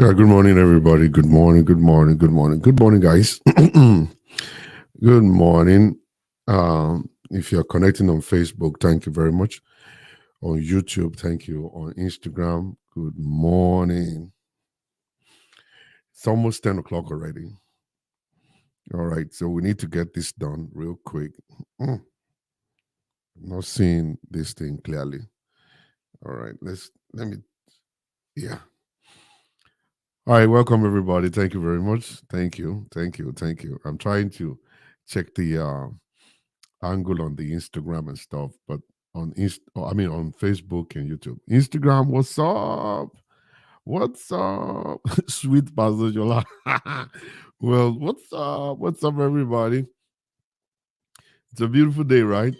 Yeah, good morning, everybody. Good morning, good morning, good morning, good morning, guys. Good morning. If you're connecting on Facebook, thank you very much. On YouTube, thank you. On Instagram, good morning. It's almost 10 o'clock already. All right, so we need to get this done real quick. I'm not seeing this thing clearly. All right, let me, yeah. All right, welcome everybody. Thank you very much. Thank you. I'm trying to check the angle on the Instagram and stuff, but on Facebook and YouTube. Instagram, what's up? What's up? Sweet Pastor Jola. Well, what's up? What's up, everybody? It's a beautiful day, right?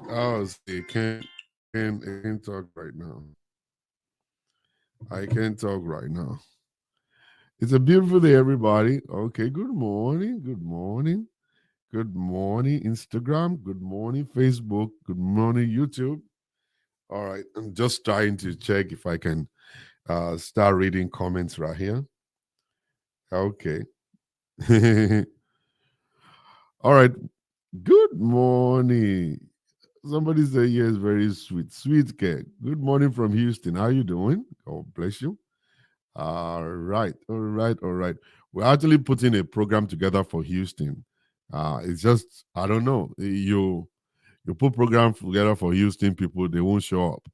Oh, see, I can't talk right now. I can't talk right now. It's a beautiful day, everybody. Okay, good morning. Good morning. Good morning, Instagram. Good morning, Facebook. Good morning, YouTube. All right, I'm just trying to check if I can start reading comments right here. Okay. All right. Good morning. Somebody say yes, very sweet. Sweet cake. Good morning from Houston. How you doing? God bless you. All right. All right. All right. We're actually putting a program together for Houston. It's just I don't know. You put program together for Houston people, they won't show up.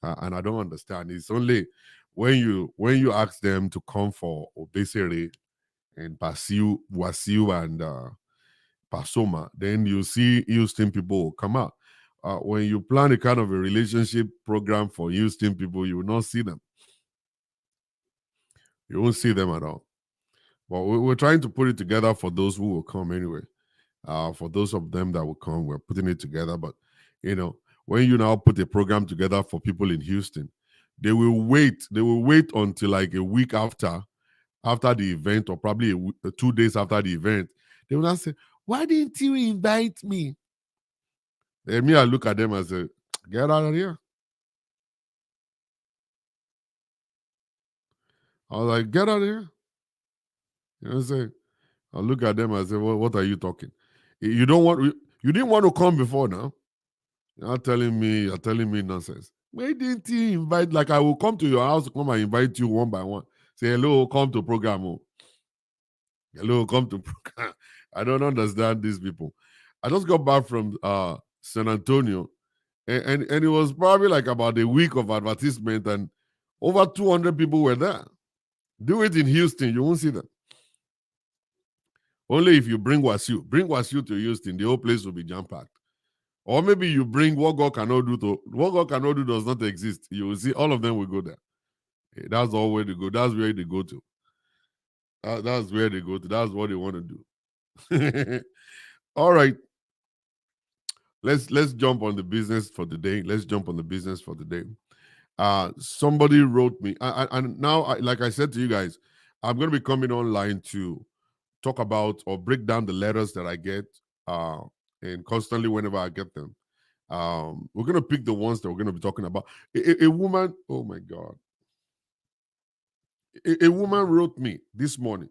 And I don't understand. It's only when you ask them to come for Obesere and Wasiu and Pasoma, then you see Houston people will come out. When you plan a kind of a relationship program for Houston people, you will not see them. You won't see them at all. But we're trying to put it together for those who will come anyway. For those of them that will come, we're putting it together. But you know, when you now put a program together for people in Houston, they will wait. They will wait until like a week after the event, or probably 2 days after the event. They will not say, "Why didn't you invite me?" And me, I look at them and say, "Get out of here." I was like, "Get out of here." You know what I'm saying? I look at them and say, "Well, what are you talking? You don't want you didn't want to come before now. You're telling me nonsense. Why didn't you invite? Like I will come to your house to come and invite you one by one. Say hello, come to program. Oh. Hello, come to program. I don't understand these people. I just got back from San Antonio, and it was probably like about a week of advertisement, and over 200 people were there. Do it in Houston, you won't see them. Only if you bring Wasiu to Houston, the whole place will be jam packed. Or maybe you bring what God cannot do does not exist. You will see all of them will go there. That's all where they go. That's where they go to. That's where they go to. That's what they want to do. All right. Let's jump on the business for the day. Let's jump on the business for the day. Somebody wrote me, and now, like I said to you guys, I'm going to be coming online to talk about or break down the letters that I get, uh, and constantly whenever I get them. We're going to pick the ones that we're going to be talking about. A woman, oh my God, a woman wrote me this morning,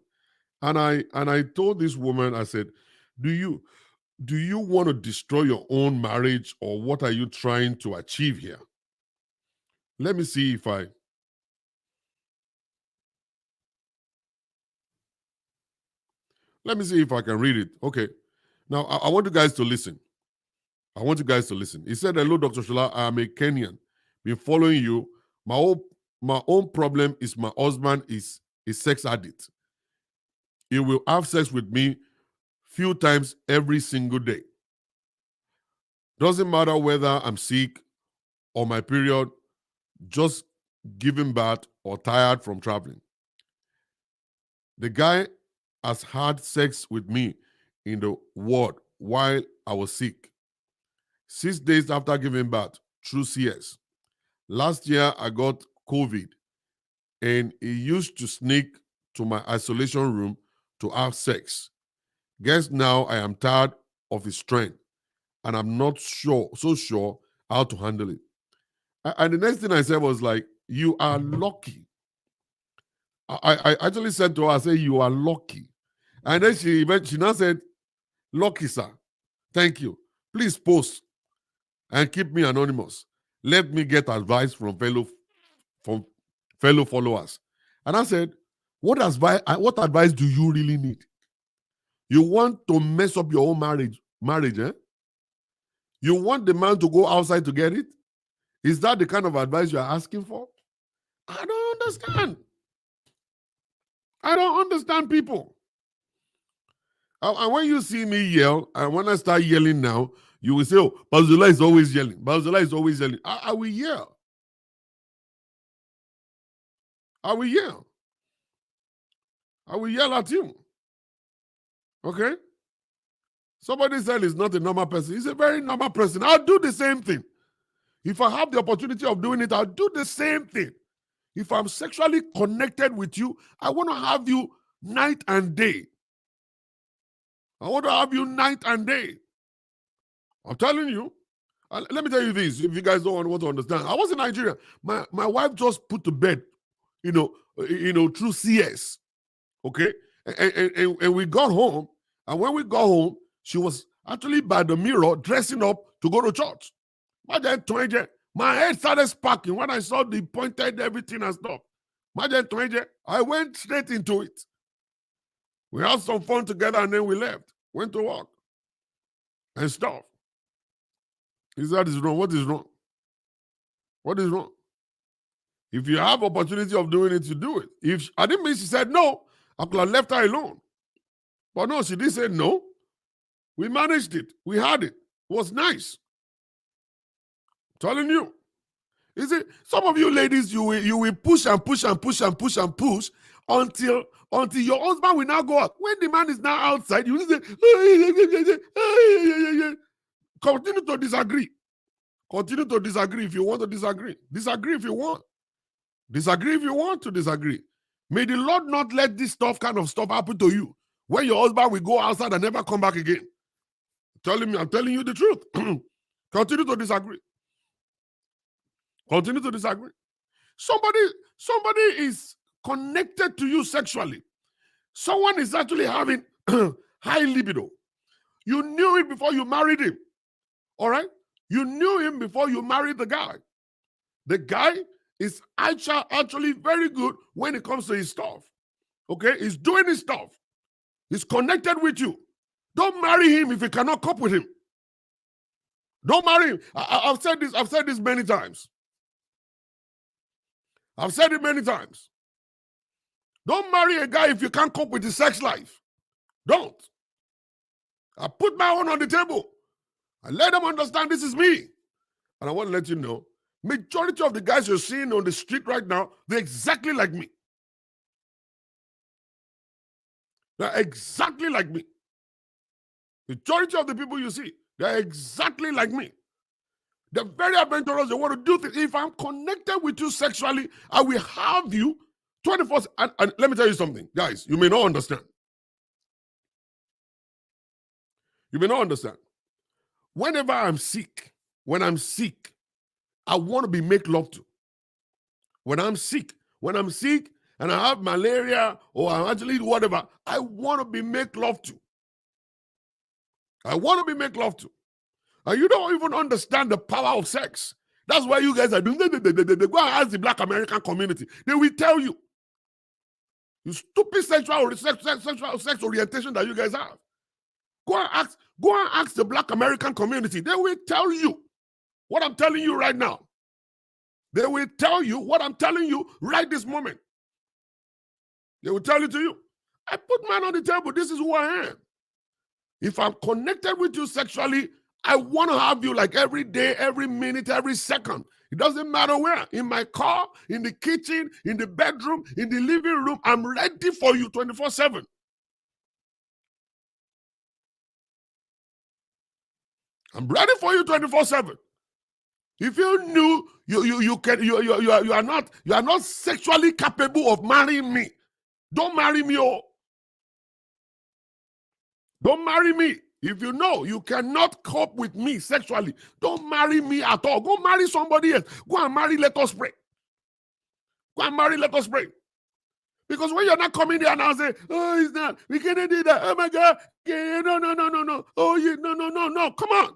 and I told this woman, I said, "Do you want to destroy your own marriage, or what are you trying to achieve here?" Let me see if I let me see if I can read it. Okay. Now I want you guys to listen. I want you guys to listen. He said, "Hello, Dr. Shola. I'm a Kenyan. Been following you. My own problem is my husband is a sex addict. He will have sex with me few times every single day. Doesn't matter whether I'm sick or my period, just giving birth or tired from traveling. The guy has had sex with me in the ward while I was sick. 6 days after giving birth, through CS. Last year, I got COVID, and he used to sneak to my isolation room to have sex. Guess now I am tired of his strength, and I'm not so sure how to handle it." And the next thing I said was like, "You are lucky. I actually said to her, I said, you are lucky. And then she now said, lucky, sir. Thank you. Please post and keep me anonymous. Let me get advice from fellow followers. And I said, what advice do you really need? You want to mess up your own marriage, eh? You want the man to go outside to get it? Is that the kind of advice you're asking for? I don't understand. I don't understand people. And when you see me yell, and when I start yelling now, you will say, oh, Bazula is always yelling. Bazula is always yelling. I will yell. I will yell. I will yell at you. Okay? Somebody said he's not a normal person. He's a very normal person. I'll do the same thing. If I have the opportunity of doing it, I'll do the same thing. If I'm sexually connected with you, I want to have you night and day. I want to have you night and day. I'm telling you. Let me tell you this, if you guys don't want to understand. I was in Nigeria. My wife just put to bed, through CS. Okay? And we got home. And when we got home, she was actually by the mirror dressing up to go to church. My head started sparking when I saw the pointed everything and stuff. I went straight into it. We had some fun together and then we left. Went to work and stuff. That is wrong. What is wrong? What is wrong? If you have opportunity of doing it, you do it. I didn't mean she said no, I could have left her alone. But no, she did say no. We managed it. We had it. It was nice. I'm telling you. You see, some of you ladies, you will push and push and push and push and push until your husband will now go out. When the man is now outside, you will say, continue to disagree. Continue to disagree if you want to disagree. Disagree if you want. Disagree if you want to disagree. May the Lord not let this kind of stuff happen to you. When your husband will go outside and never come back again. I'm telling you the truth. Continue to disagree. Continue to disagree. Somebody is connected to you sexually. Someone is actually having high libido. You knew it before you married him. All right? You knew him before you married the guy. The guy is actually very good when it comes to his stuff. Okay? He's doing his stuff. He's connected with you. Don't marry him if you cannot cope with him. Don't marry him. I've said this many times. I've said it many times. Don't marry a guy if you can't cope with his sex life. Don't. I put my own on the table. I let them understand this is me. And I want to let you know, majority of the guys you're seeing on the street right now, they're exactly like me. They're exactly like me. Majority of the people you see, they're exactly like me. They're very adventurous. They want to do things. If I'm connected with you sexually, I will have you 24. And let me tell you something, guys. You may not understand. You may not understand. Whenever I'm sick, I want to be make love to. When I'm sick and I have malaria or I'm actually whatever, I want to be make love to. I want to be make love to. And you don't even understand the power of sex. That's why you guys are doing. They go and ask the Black American community. They will tell you. You stupid sex orientation that you guys have. Go and ask the Black American community. They will tell you what I'm telling you right now. They will tell you what I'm telling you right this moment. They will tell it to you. I put mine on the table. This is who I am. If I'm connected with you sexually, I want to have you like every day, every minute, every second. It doesn't matter where. In my car, in the kitchen, in the bedroom, in the living room. I'm ready for you 24/7. I'm ready for you 24/7. If you knew you are not sexually capable of marrying me, don't marry me. Don't marry me. If you know you cannot cope with me sexually, don't marry me at all. Go marry somebody else. Go and marry, let us pray. Go and marry, let us pray. Because when you're not coming there and I'll say, oh, it's not, we can't do that. Oh my God. Yeah, no. Oh, yeah, no. Come on.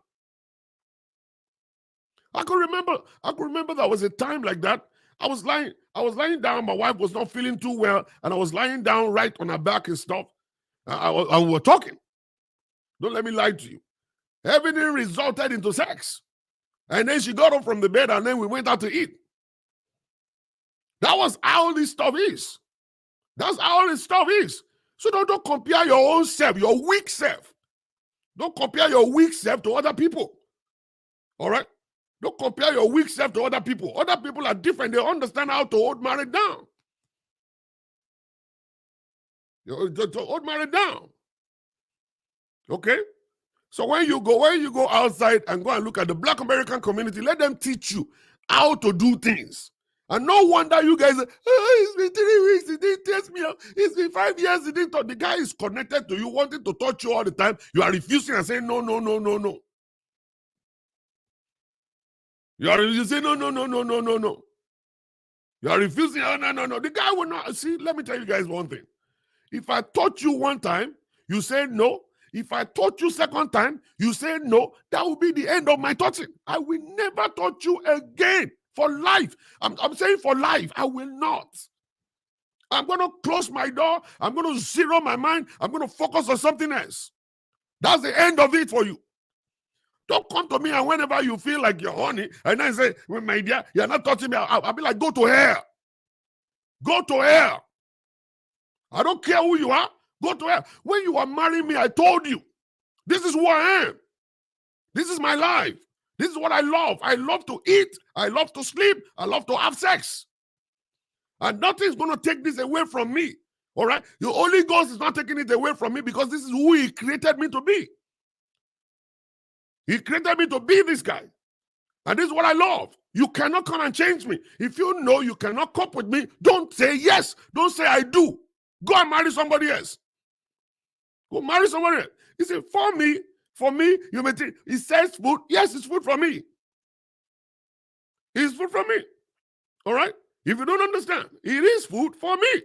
I could remember there was a time like that. I was lying down. My wife was not feeling too well, and I was lying down right on her back and stuff. I we were talking. Don't let me lie to you. Everything resulted into sex. And then she got up from the bed, and then we went out to eat. That was how this stuff is. That's how this stuff is. So don't compare your own self, your weak self. Don't compare your weak self to other people. All right? Don't compare your weak self to other people. Other people are different. They understand how to hold marriage down. To hold marriage down. Okay? So when you go outside and go and look at the Black American community, let them teach you how to do things. And no wonder you guys, it's been 3 weeks, he didn't test me out. It's been 5 years, he didn't touch. The guy is connected to you, wanting to touch you all the time. You are refusing and saying, no. You say, no. You are refusing, no. The guy will not. See, let me tell you guys one thing. If I touch you one time, you say no. If I touch you second time, you say no. That will be the end of my touching. I will never touch you again for life. I'm saying for life. I will not. I'm going to close my door. I'm going to zero my mind. I'm going to focus on something else. That's the end of it for you. Don't come to me and whenever you feel like you're horny, and then say, well, my dear, you're not touching me. I'll be like, go to hell. Go to hell. I don't care who you are. Go to hell. When you are marrying me, I told you, this is who I am. This is my life. This is what I love. I love to eat. I love to sleep. I love to have sex. And nothing's going to take this away from me. All right? The Holy Ghost is not taking it away from me because this is who He created me to be. He created me to be this guy. And this is what I love. You cannot come and change me. If you know you cannot cope with me, don't say yes. Don't say I do. Go and marry somebody else. Go marry somebody else. He said, for me, you may think, it says food. Yes, it's food for me. It's food for me. All right? If you don't understand, it is food for me.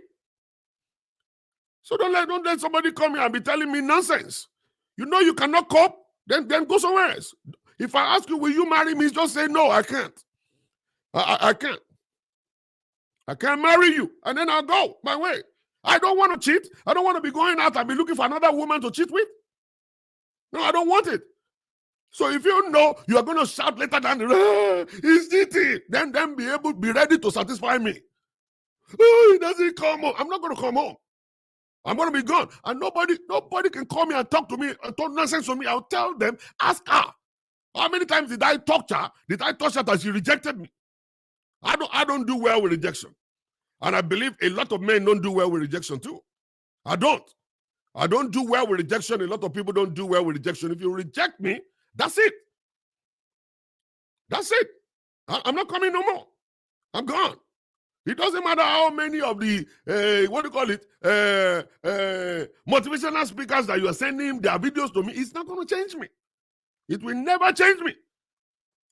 So don't let somebody come here and be telling me nonsense. You know you cannot cope, then go somewhere else. If I ask you, will you marry me? Just say, no, I can't. I can't. I can't marry you. And then I'll go my way. I don't want to cheat. I don't want to be going out and be looking for another woman to cheat with. No, I don't want it. So if you know you are going to shout later down the road, he's cheating, then be ready to satisfy me. Oh, he doesn't come home. I'm not going to come home. I'm going to be gone. And nobody can call me and talk to me and talk nonsense to me. I'll tell them, ask her. How many times did I touch her? Did I touch her that she rejected me? I don't do well with rejection. And I believe a lot of men don't do well with rejection too. I don't do well with rejection. A lot of people don't do well with rejection. If you reject me, that's it. That's it. I'm not coming no more. I'm gone. It doesn't matter how many of the, motivational speakers that you are sending their videos to me. It's not going to change me. It will never change me.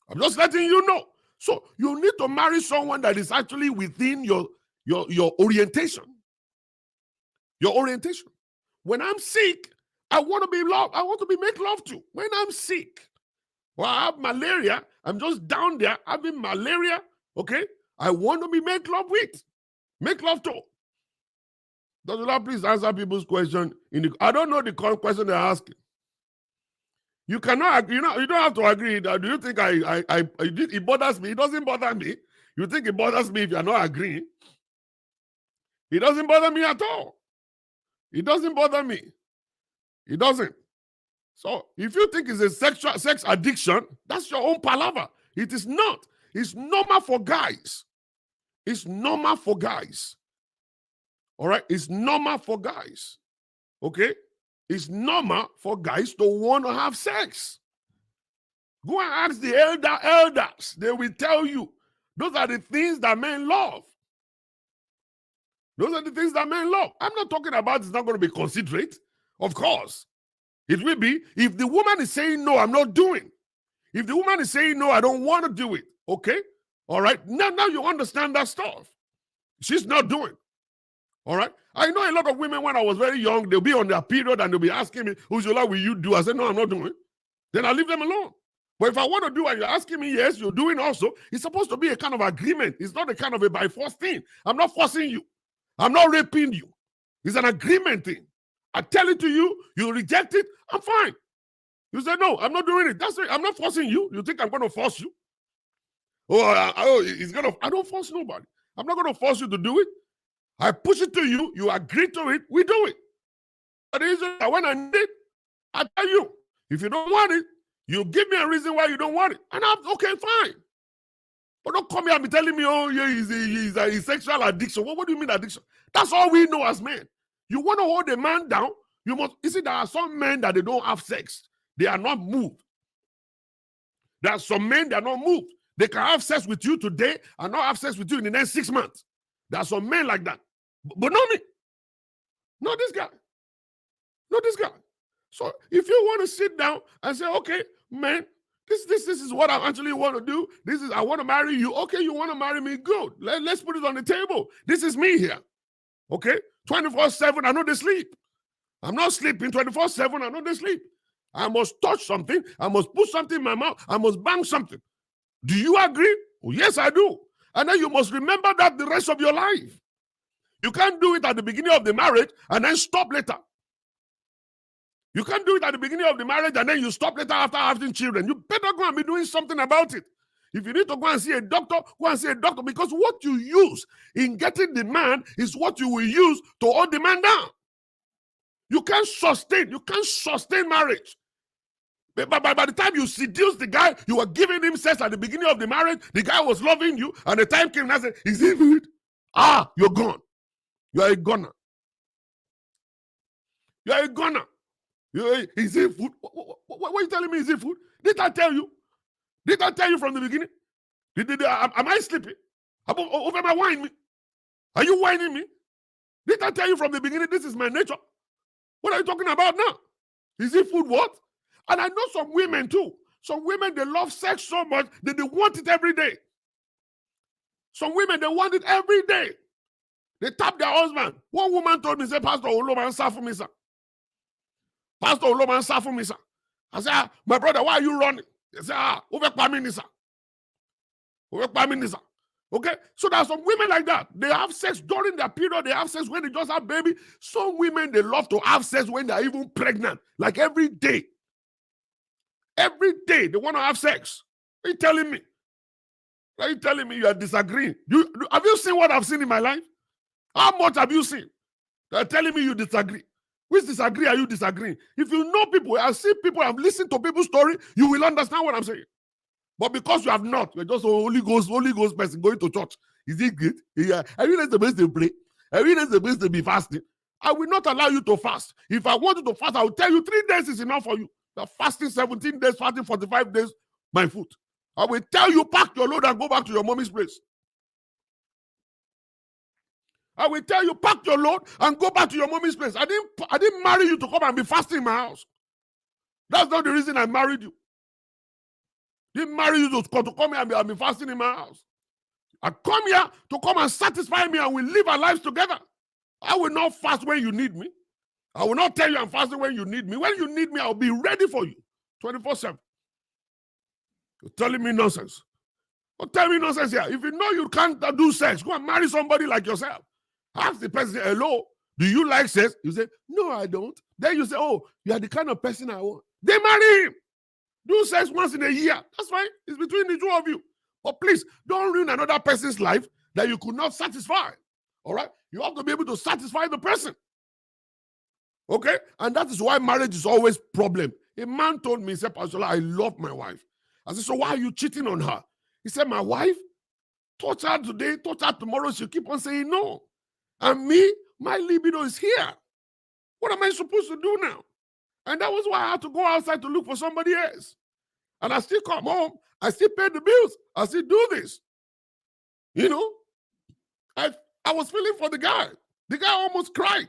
I'm just letting you know. So you need to marry someone that is actually within your orientation. Your orientation. When I'm sick, I want to be loved. I want to be made love to. When I'm sick, or I have malaria, I'm just down there having malaria. Okay, I want to be made love with, make love to. Does Allah please answer people's question? I don't know the question they're asking. You cannot agree. You don't have to agree. Do you think it bothers me? It doesn't bother me. You think it bothers me if you're not agreeing? It doesn't bother me at all. It doesn't bother me. It doesn't. So if you think it's a sex addiction, that's your own palaver. It is not. It's normal for guys. It's normal for guys. All right? It's normal for guys. Okay? It's normal for guys to want to have sex. Go and ask the elders. They will tell you. Those are the things that men love. Those are the things that men love. I'm not talking about it's not going to be considerate. Of course. It will be. If the woman is saying, no, I'm not doing. If the woman is saying, no, I don't want to do it. Okay? All right? Now you understand that stuff. She's not doing. All right. I know a lot of women when I was very young, they'll be on their period and they'll be asking me, Ujola, will you do? I said, no, I'm not doing it. Then I leave them alone. But if I want to do and you're asking me, yes, you're doing also, it's supposed to be a kind of agreement. It's not a kind of a by force thing. I'm not forcing you. I'm not raping you. It's an agreement thing. I tell it to you, you reject it, I'm fine. You say, no, I'm not doing it. That's it. I'm not forcing you. You think I'm going to force you? I don't force nobody. I'm not going to force you to do it. I push it to you. You agree to it. We do it. But when I need it, I tell you. If you don't want it, you give me a reason why you don't want it. And I'm okay, fine. But don't come here and be telling me, oh, yeah, he's a sexual addiction. What do you mean addiction? That's all we know as men. You want to hold a man down, you must. You see, there are some men that they don't have sex. They are not moved. There are some men that are not moved. They can have sex with you today and not have sex with you in the next 6 months. There are some men like that. But not me. Not this guy. Not this guy. So if you want to sit down and say, okay, man, this is what I actually want to do. I want to marry you. Okay, you want to marry me? Good. Let's put it on the table. This is me here. Okay? 24/7, I know they sleep. I'm not sleeping 24/7, I know they sleep. I must touch something. I must put something in my mouth. I must bang something. Do you agree? Oh, yes, I do. And then you must remember that the rest of your life. You can't do it at the beginning of the marriage and then stop later. You can't do it at the beginning of the marriage and then you stop later after having children. You better go and be doing something about it. If you need to go and see a doctor, go and see a doctor, because what you use in getting the man is what you will use to hold the man down. You can't sustain marriage. But by the time you seduce the guy, you were giving him sex at the beginning of the marriage, the guy was loving you, and the time came and I said, is he good? You're gone. You are a gunner. You are a gunner. Is it food? What are you telling me? Is it food? Did I tell you? Did I tell you from the beginning? Am I sleeping? Am I whining me? Are you whining me? Did I tell you from the beginning this is my nature? What are you talking about now? Is it food what? And I know some women too. Some women, they love sex so much that they want it every day. Some women, they want it every day. They tap their husband. One woman told me, say, Pastor Oloman, sir for me, sir. Pastor Oloman, sir for me, sir. I said, my brother, why are you running? They say, over sir. Over sir. Okay? So there are some women like that. They have sex during their period. They have sex when they just have baby. Some women, they love to have sex when they're even pregnant. Like every day. Every day, they want to have sex. Are you telling me? Are you telling me you are disagreeing? Have you seen what I've seen in my life? How much have you seen? They're telling me you disagree. Which disagree are you disagreeing? If you know people, I see people, I've listened to people's story, you will understand what I'm saying. But because you have not, you're just a Holy Ghost person going to church. Is it good? Yeah. Every day the best to pray. Every day the best to be fasting. I will not allow you to fast. If I want you to fast, I will tell you 3 days is enough for you. You're fasting 17 days, fasting 45 days, my food. I will tell you, pack your load and go back to your mommy's place. I will tell you, pack your load and go back to your mommy's place. I didn't marry you to come and be fasting in my house. That's not the reason I married you. Didn't marry you to come here and be fasting in my house. I come here to come and satisfy me and we live our lives together. I will not fast when you need me. I will not tell you I'm fasting when you need me. When you need me, I'll be ready for you 24/7. You're telling me nonsense. Don't tell me nonsense here. If you know you can't do sex, go and marry somebody like yourself. Ask the person, hello, do you like sex? You say, no, I don't. Then you say, oh, you are the kind of person I want. They marry him. Do sex once in a year. That's fine. It's between the two of you. But please, don't ruin another person's life that you could not satisfy. All right? You have to be able to satisfy the person. Okay? And that is why marriage is always a problem. A man told me, he said, Pastor, I love my wife. I said, so why are you cheating on her? He said, my wife, touch her today, touch her tomorrow. She'll keep on saying no. And me, my libido is here. What am I supposed to do now? And that was why I had to go outside to look for somebody else. And I still come home. I still pay the bills. I still do this. You know? I was feeling for the guy. The guy almost cried.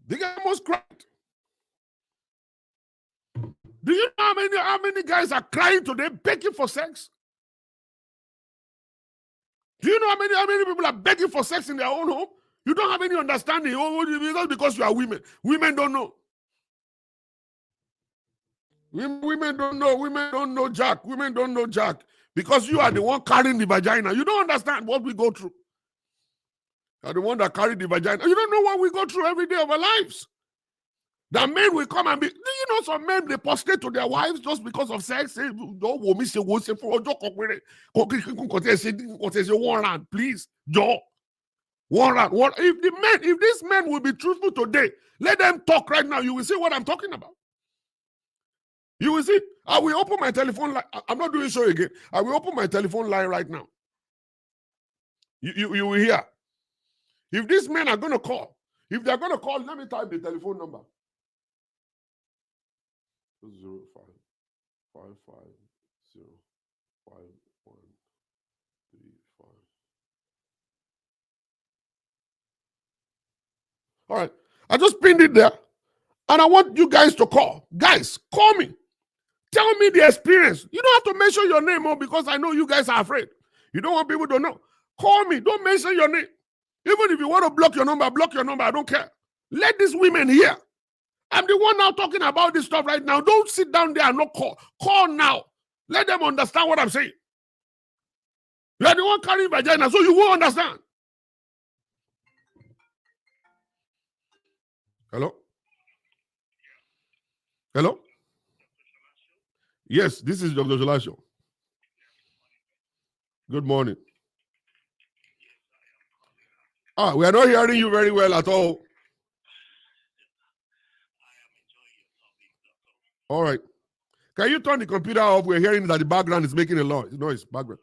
The guy almost cried. Do you know how many guys are crying today, begging for sex? Do you know how many people are begging for sex in their own home? You don't have any understanding. Oh, that's because you are women. Women don't know. Women don't know. Women don't know Jack. Women don't know Jack. Because you are the one carrying the vagina. You don't understand what we go through. You are the one that carried the vagina. You don't know what we go through every day of our lives. That men will come and be. Do you know some men, they prostrate to their wives just because of sex? One round, please. One round. If these men will be truthful today, let them talk right now. You will see what I'm talking about. You will see. I will open my telephone line. I'm not doing so again. I will open my telephone line right now. You will hear. If these men are going to call, if they're going to call, let me type the telephone number. 0555051335. All right. I just pinned it there. And I want you guys to call. Guys, call me. Tell me the experience. You don't have to mention your name, because I know you guys are afraid. You don't want people to know. Call me. Don't mention your name. Even if you want to block your number, block your number. I don't care. Let these women hear. I'm the one now talking about this stuff right now. Don't sit down there and not call. Call now. Let them understand what I'm saying. You are the one carrying vagina, so you won't understand. Hello? Hello? Yes, this is Dr. Jolasho. Good morning. We are not hearing you very well at all. All right. Can you turn the computer off? We're hearing that the background is making a noise. Background.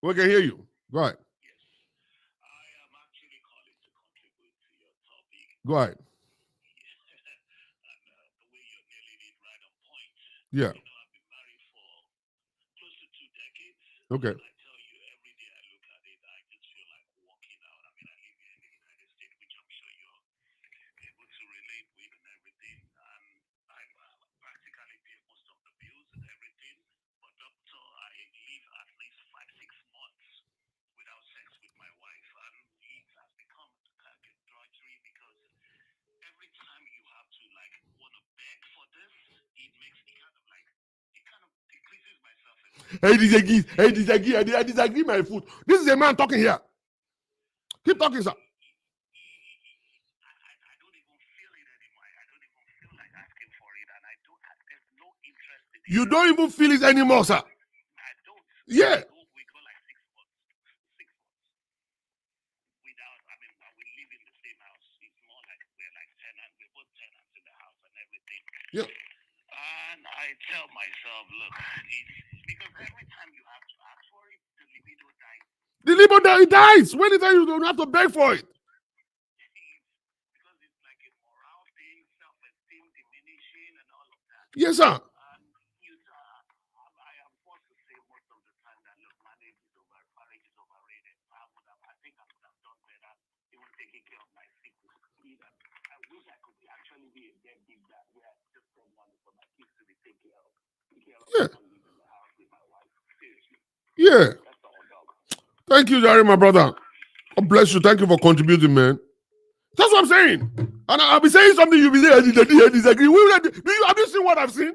We can hear you. Go ahead. Go ahead. Yeah. Okay. I disagree my foot. This is a man talking here. Keep talking, sir. You don't even feel it anymore, sir. Yeah. Yeah. And I tell myself, look, because every time you have to ask for it, the libido dies. The libido dies. When the time you don't have to beg for it. Because it's like a moral thing, self-esteem diminishing and all of that. Yes, sir. I am forced to say most of the time that, look, marriage is overrated. I think I would have done better even taking care of my sickness. I wish I could actually be a deadbeat dad where I just spend money for my kids to be taken care of. Yeah. And live in the house with my wife. Seriously. Yeah. That's all, dog. Thank you, Jerry, my brother. God bless you. Thank you for contributing, man. That's what I'm saying. And I'll be saying something, you'll be saying, I disagree. Have you seen what I've seen?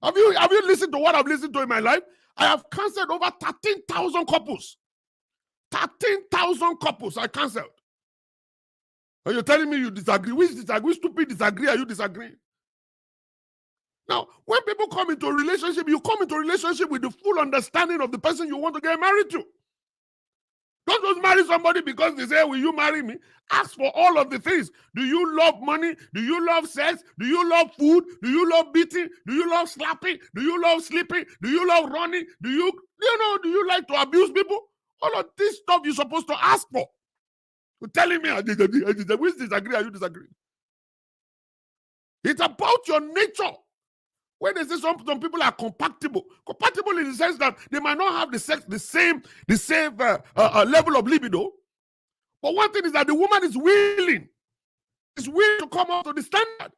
Have you listened to what I've listened to in my life? I have cancelled over 13,000 couples. 13,000 couples I cancelled. And you're telling me you disagree? Which stupid disagree are you disagreeing? Now, when people come into a relationship, you come into a relationship with the full understanding of the person you want to get married to. Don't just marry somebody because they say, will you marry me? Ask for all of the things. Do you love money? Do you love sex? Do you love food? Do you love beating? Do you love slapping? Do you love sleeping? Do you love running? Do you like to abuse people? All of this stuff you're supposed to ask for. You're telling me I disagree. Which disagree are you disagreeing? It's about your nature. When they say some people are compatible in the sense that they might not have the same level of libido, but one thing is that the woman is willing to come up to the standard.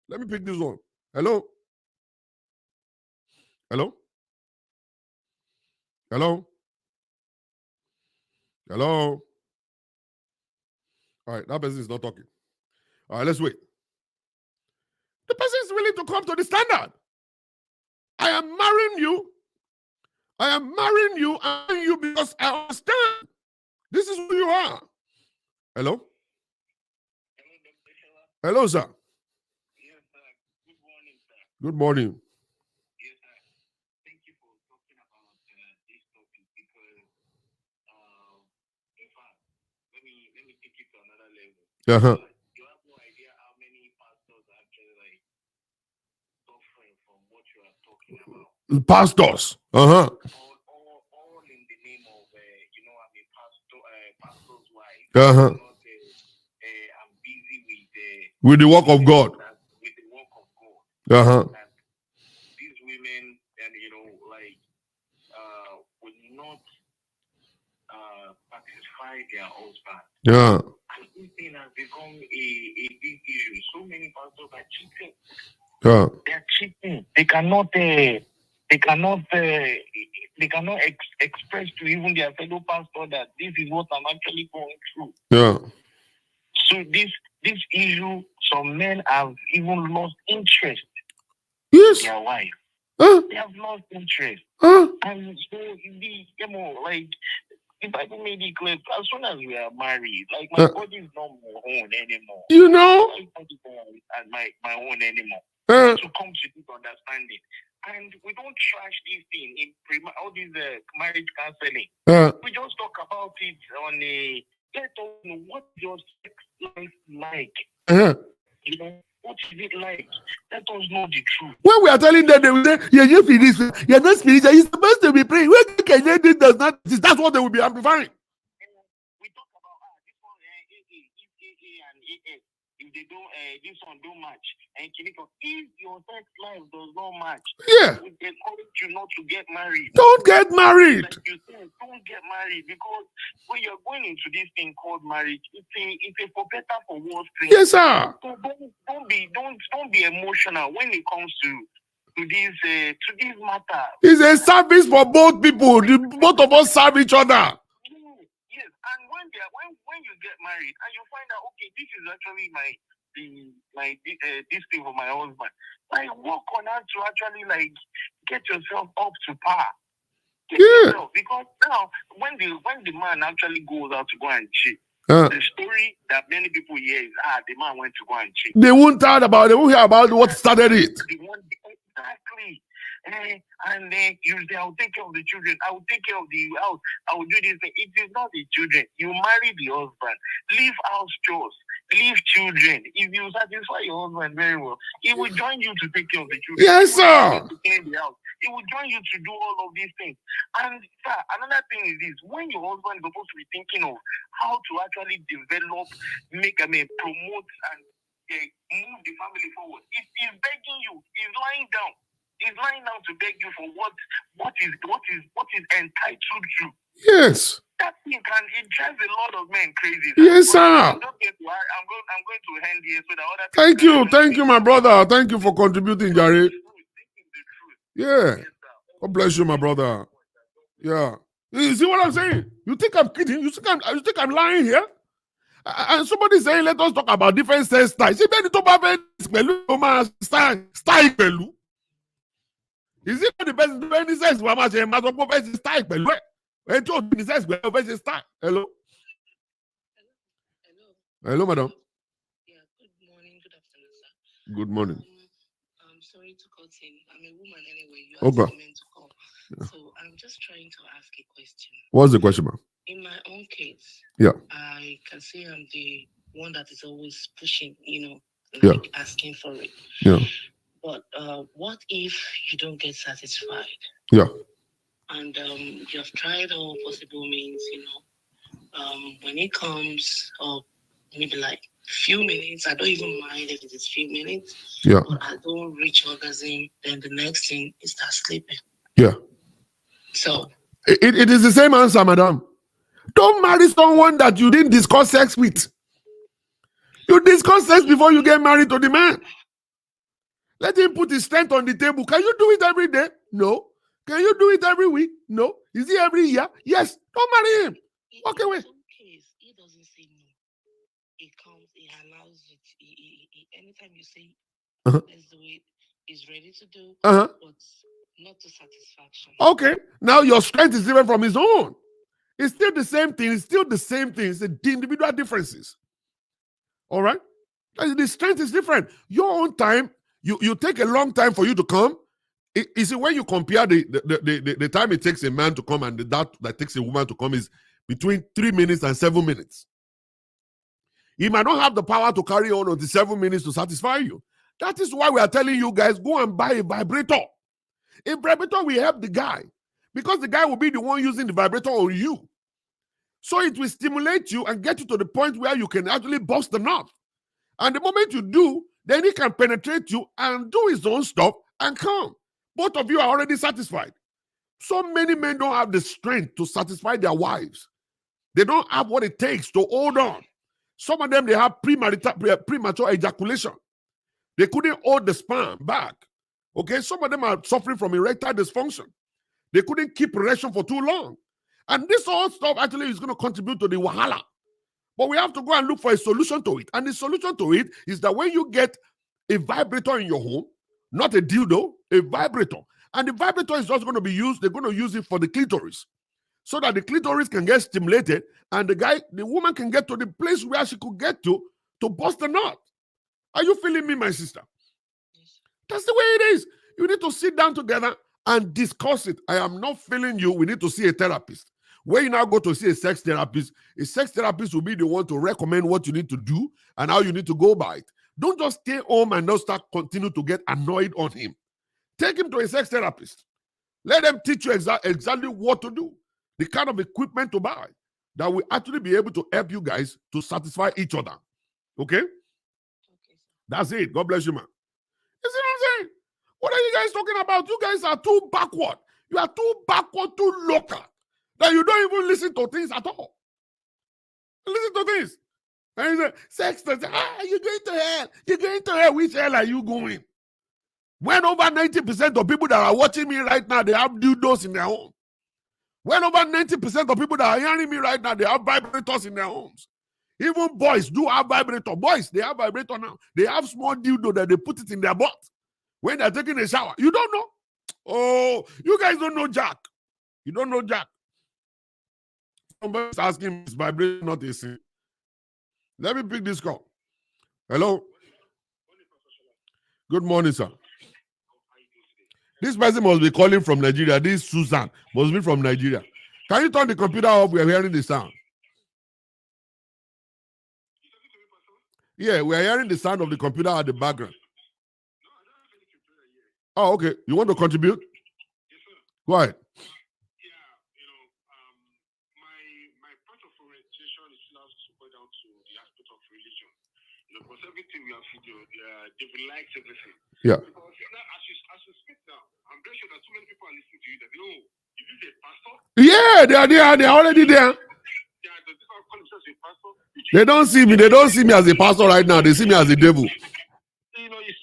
Let me pick this one. Hello. Hello? Hello? Hello? All right, that person is not talking. All right, let's wait. The person is willing to come to the standard. I am marrying you. I am marrying you and you because I understand. This is who you are. Hello? Hello, sir. Yes, sir. Good morning, sir. Good morning. Yes, sir. Thank you for talking about this topic because, in fact, let me take it to another level. Uh-huh. You have no idea how many pastors are actually like suffering from what you are talking about. Pastors. Uh-huh. All in the name of I'm a pastor's wife. Uh-huh. I'm busy With the work of God. With the work of God. Uh-huh. And these women, and would not satisfy their husband. Yeah. And this thing has become a big issue. So many pastors are cheating. Yeah. They're cheating. They cannot express to even their fellow pastor that this is what I'm actually going through. Yeah. So this issue, some men have even lost interest Yes. in their wife. They have lost interest. And so the Bible made it clear, as soon as we are married, like my body is not my own anymore. You know? As my own anymore. To come to this understanding. And we don't trash this thing in all this marriage counseling. We just talk about it on let us know what your sex life like. You know, what is it like? Let us know the truth. When we are telling them, they will say, you're not spiritual, you're supposed to be praying. When this does not exist, that's what they will be amplifying. We talk about this one AA and AA. If they don't this one don't match. And if your sex life does not match, we encourage you not to get married. Don't get married. Like you said, don't get married, because when you're going into this thing called marriage, it's a for better for worse thing. Yes, sir. So don't be emotional when it comes to this matter. It's a service for both people. Both of us serve each other. Yes, and when you get married and you find out, okay, this is actually this thing for my husband. Like, work on that to actually get yourself up to par. Yourself, because now when the man actually goes out to go and cheat, the story that many people hear is the man went to go and cheat. They won't hear about what started it. Exactly. And then you say, I'll take care of the children, I will take care of the house, I will do this thing. It is not the children. You marry the husband, leave house chores, leave children. If you satisfy your husband very well, he will join you to take care of the children. Yes, sir. To clean the house. He will join you to do all of these things. And sir, another thing is this: when your husband is supposed to be thinking of how to actually develop, promote and move the family forward, he's begging you, he's lying down. He's lying down to beg you for what is entitled to. Yes. That thing it drives a lot of men crazy. Yes, sir. I'm going to end here so that Thank you, my brother. Thank you for contributing, Gary. Yeah. God bless you, my brother. Yeah. You see what I'm saying? You think I'm kidding? You think I'm lying here? And somebody saying, let us talk about different sex styles. Is it the best to any sex? Hello? Hello, madam. Yeah, good morning, good afternoon, sir. Good morning. I'm sorry to cut in. I'm a woman anyway. You are meant to call. Yeah. So I'm just trying to ask a question. What's the question, ma'am? In my own case, I can say I'm the one that is always pushing, asking for it. Yeah. But what if you don't get satisfied? Yeah. And you have tried all possible means, when it comes up, maybe like few minutes, I don't even mind if it is few minutes. Yeah. But I don't reach orgasm, then the next thing is start sleeping. Yeah. So it is the same answer, madam. Don't marry someone that you didn't discuss sex with. You discuss sex before you get married to the man. Let him put his strength on the table. Can you do it every day? No. Can you do it every week? No. Is it every year? Yes. Don't marry him. Walk away. In some case, he doesn't say no. He comes, he allows it. Anytime you say, let's do it, he's ready to do, but not to satisfaction. Okay. Now your strength is different from his own. It's still the same thing. It's still the same thing. It's the individual differences. All right? The strength is different. Your own time, you take a long time for you to come. You see, when you compare the time it takes a man to come and that takes a woman to come is between 3 minutes and 7 minutes. He might not have the power to carry on until 7 minutes to satisfy you. That is why we are telling you guys, go and buy a vibrator. A vibrator will help the guy because the guy will be the one using the vibrator on you. So it will stimulate you and get you to the point where you can actually bust the nut. And the moment you do, then he can penetrate you and do his own stuff and come. Both of you are already satisfied. So many men don't have the strength to satisfy their wives. They don't have what it takes to hold on. Some of them, they have premature ejaculation. They couldn't hold the sperm back. Okay, some of them are suffering from erectile dysfunction. They couldn't keep erection for too long. And this all stuff actually is going to contribute to the wahala. But we have to go and look for a solution to it. And the solution to it is that when you get a vibrator in your home, not a dildo, a vibrator. And the vibrator is just going to be used, they're going to use it for the clitoris. So that the clitoris can get stimulated and the woman can get to the place where she could get to bust a nut. Are you feeling me, my sister? Yes. That's the way it is. You need to sit down together and discuss it. I am not feeling you. We need to see a therapist. When you now go to see a sex therapist will be the one to recommend what you need to do and how you need to go by it. Don't just stay home and not continue to get annoyed on him. Take him to a sex therapist. Let them teach you exactly what to do, the kind of equipment to buy that will actually be able to help you guys to satisfy each other. Okay? Okay, sir. That's it. God bless you, man. You see what I'm saying? What are you guys talking about? You guys are too backward. You are too backward, too local, that you don't even listen to things at all. Listen to this. And you say, sexless, you're going to hell. You're going to hell. Which hell are you going? When over 90% of people that are watching me right now, they have dildos in their home. When over 90% of people that are hearing me right now, they have vibrators in their homes. Even boys do have vibrator. Boys, they have vibrator now. They have small dildo that they put it in their butt when they're taking a shower. You don't know? Oh, you guys don't know Jack. You don't know Jack. Somebody's asking, is vibration not a sin? Let me pick this call. Hello? Good morning, sir. This person must be calling from Nigeria. This Susan must be from Nigeria. Can you turn the computer off? We are hearing the sound. Yeah, we are hearing the sound of the computer at the background. Oh, okay. You want to contribute? Yes, sir. Go ahead. Yeah, my part of orientation is now to go down to the aspect of religion. Because everything we have video, they've liked everything. Yeah. Because as you speak now, I'm very sure that too many people are listening to you that is this a pastor? Yeah, they are there. They are already there. Yeah, does this one call himself a pastor? They don't see me. They don't see me as a pastor right now. They see me as a devil. It's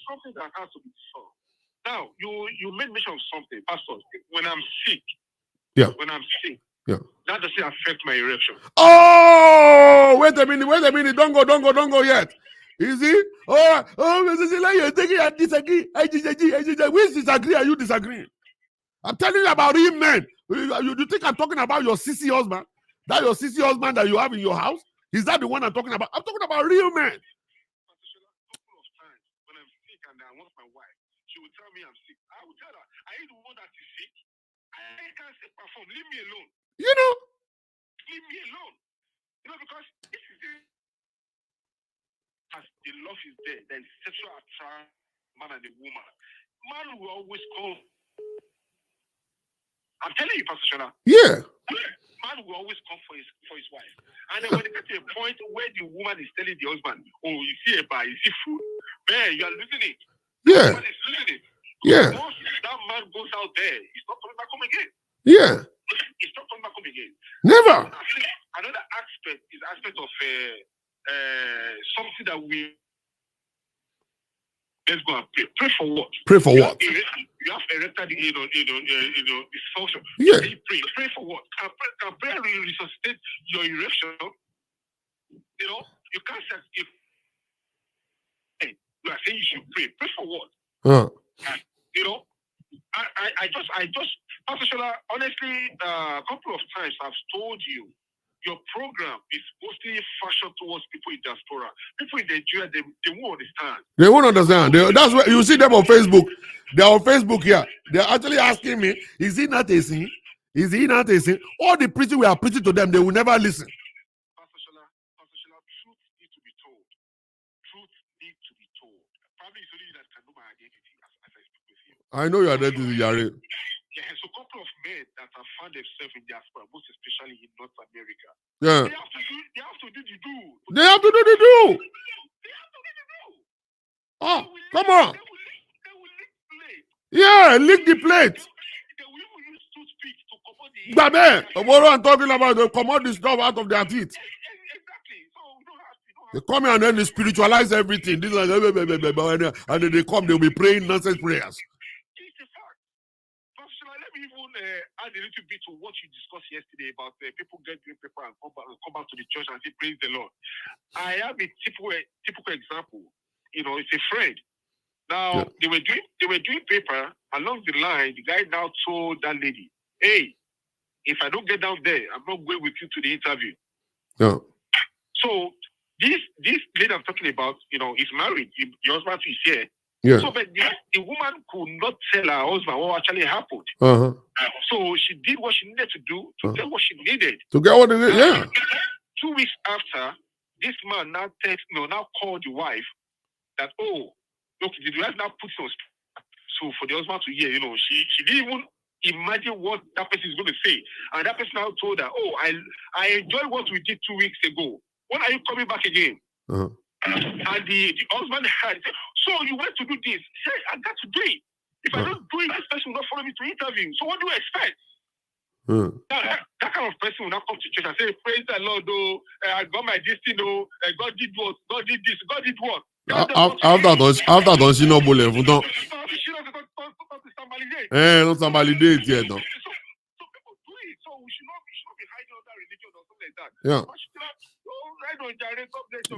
something that has to be solved. Now, you made mention of something, pastor. When I'm sick, yeah, that doesn't affect my erection. Oh, wait a minute. Don't go yet. You see? You're taking a disagree. Which disagree are you disagreeing? I'm telling you about real men. You think I'm talking about your sissy husband? That your sissy husband that you have in your house? Is that the one I'm talking about? I'm talking about real men. A couple of times when I'm sick and I want my wife, she will tell me I'm sick. I will tell her, I ain't the one that is sick. I can't say perform. Leave me alone. You know? Leave me alone. Because this is it. As the love is there, then sexual attraction, man and the woman. Man will always call. I'm telling you, Pastor Shona. Yeah. Man will always come for his wife. And then when it gets to a point where the woman is telling the husband, oh, you see a bar, you see food, man, you are losing it. Yeah. The woman is losing it. Yeah. Once that man goes out there, he's not coming back home again. Yeah. He's not coming back home again. Never. Another aspect is aspect of something that let's go and Pray for what? Pray for what? You have erected, dysfunction. Yeah. Pray. Pray for what? Can prayer really resuscitate your erection? You can't say if you are saying you should pray. Pray for what? I just, Pastor Shola, honestly, a couple of times I've told you, your program is mostly fashioned towards people in diaspora. People in Nigeria, they won't understand. They won't understand. That's why you see them on Facebook. They're on Facebook here. They're actually asking me, is he not a sin? Is he not a sin? All the preaching we are preaching to them, they will never listen. Pastor Shola, truth needs to be told. Truth needs to be told. Probably it's only you that can know my identity as I speak with you. I know your identity, Yari. Yeah, so a couple of men that have found themselves in diaspora, most especially in North America. Yeah. They have to do the do. They have to do the do. Oh, come on. They will lick plate. Yeah, lick the plate. They will even use toothpick to commode the... Babe, what I'm talking about, they commode the stuff out of their teeth. Exactly. So you don't have to. They come here and then they spiritualize everything. This and then they come, they'll be praying nonsense prayers. It's a fact. Let me even add a little bit to what you discussed yesterday about people getting paper and come back to the church and say, praise the Lord. I have a typical example. It's a friend. Now, they were doing paper. Along the line, the guy now told that lady, hey, if I don't get down there, I'm not going with you to the interview. Yeah. So, this lady I'm talking about, is married. Your husband is here. Yeah. So, but the woman could not tell her husband what actually happened. Uh-huh. So she did what she needed to do to get what she needed. To get what it is, yeah. 2 weeks after, this man now called the wife that, look, the wife now puts on. So for the husband to hear, she didn't even imagine what that person is going to say. And that person now told her, I enjoyed what we did 2 weeks ago. When are you coming back again? Uh-huh. And the husband had said, so you went to do this. Say, I got to do it. If I don't do it, this person will not follow me to interview. So what do you expect? That kind of person will not come to church and say, praise the Lord, I got my destiny, God did what? God did this, God did what? After those, you know, don't validate yet, no. So people do it. So we should not be hiding under religion or something like that. Yeah.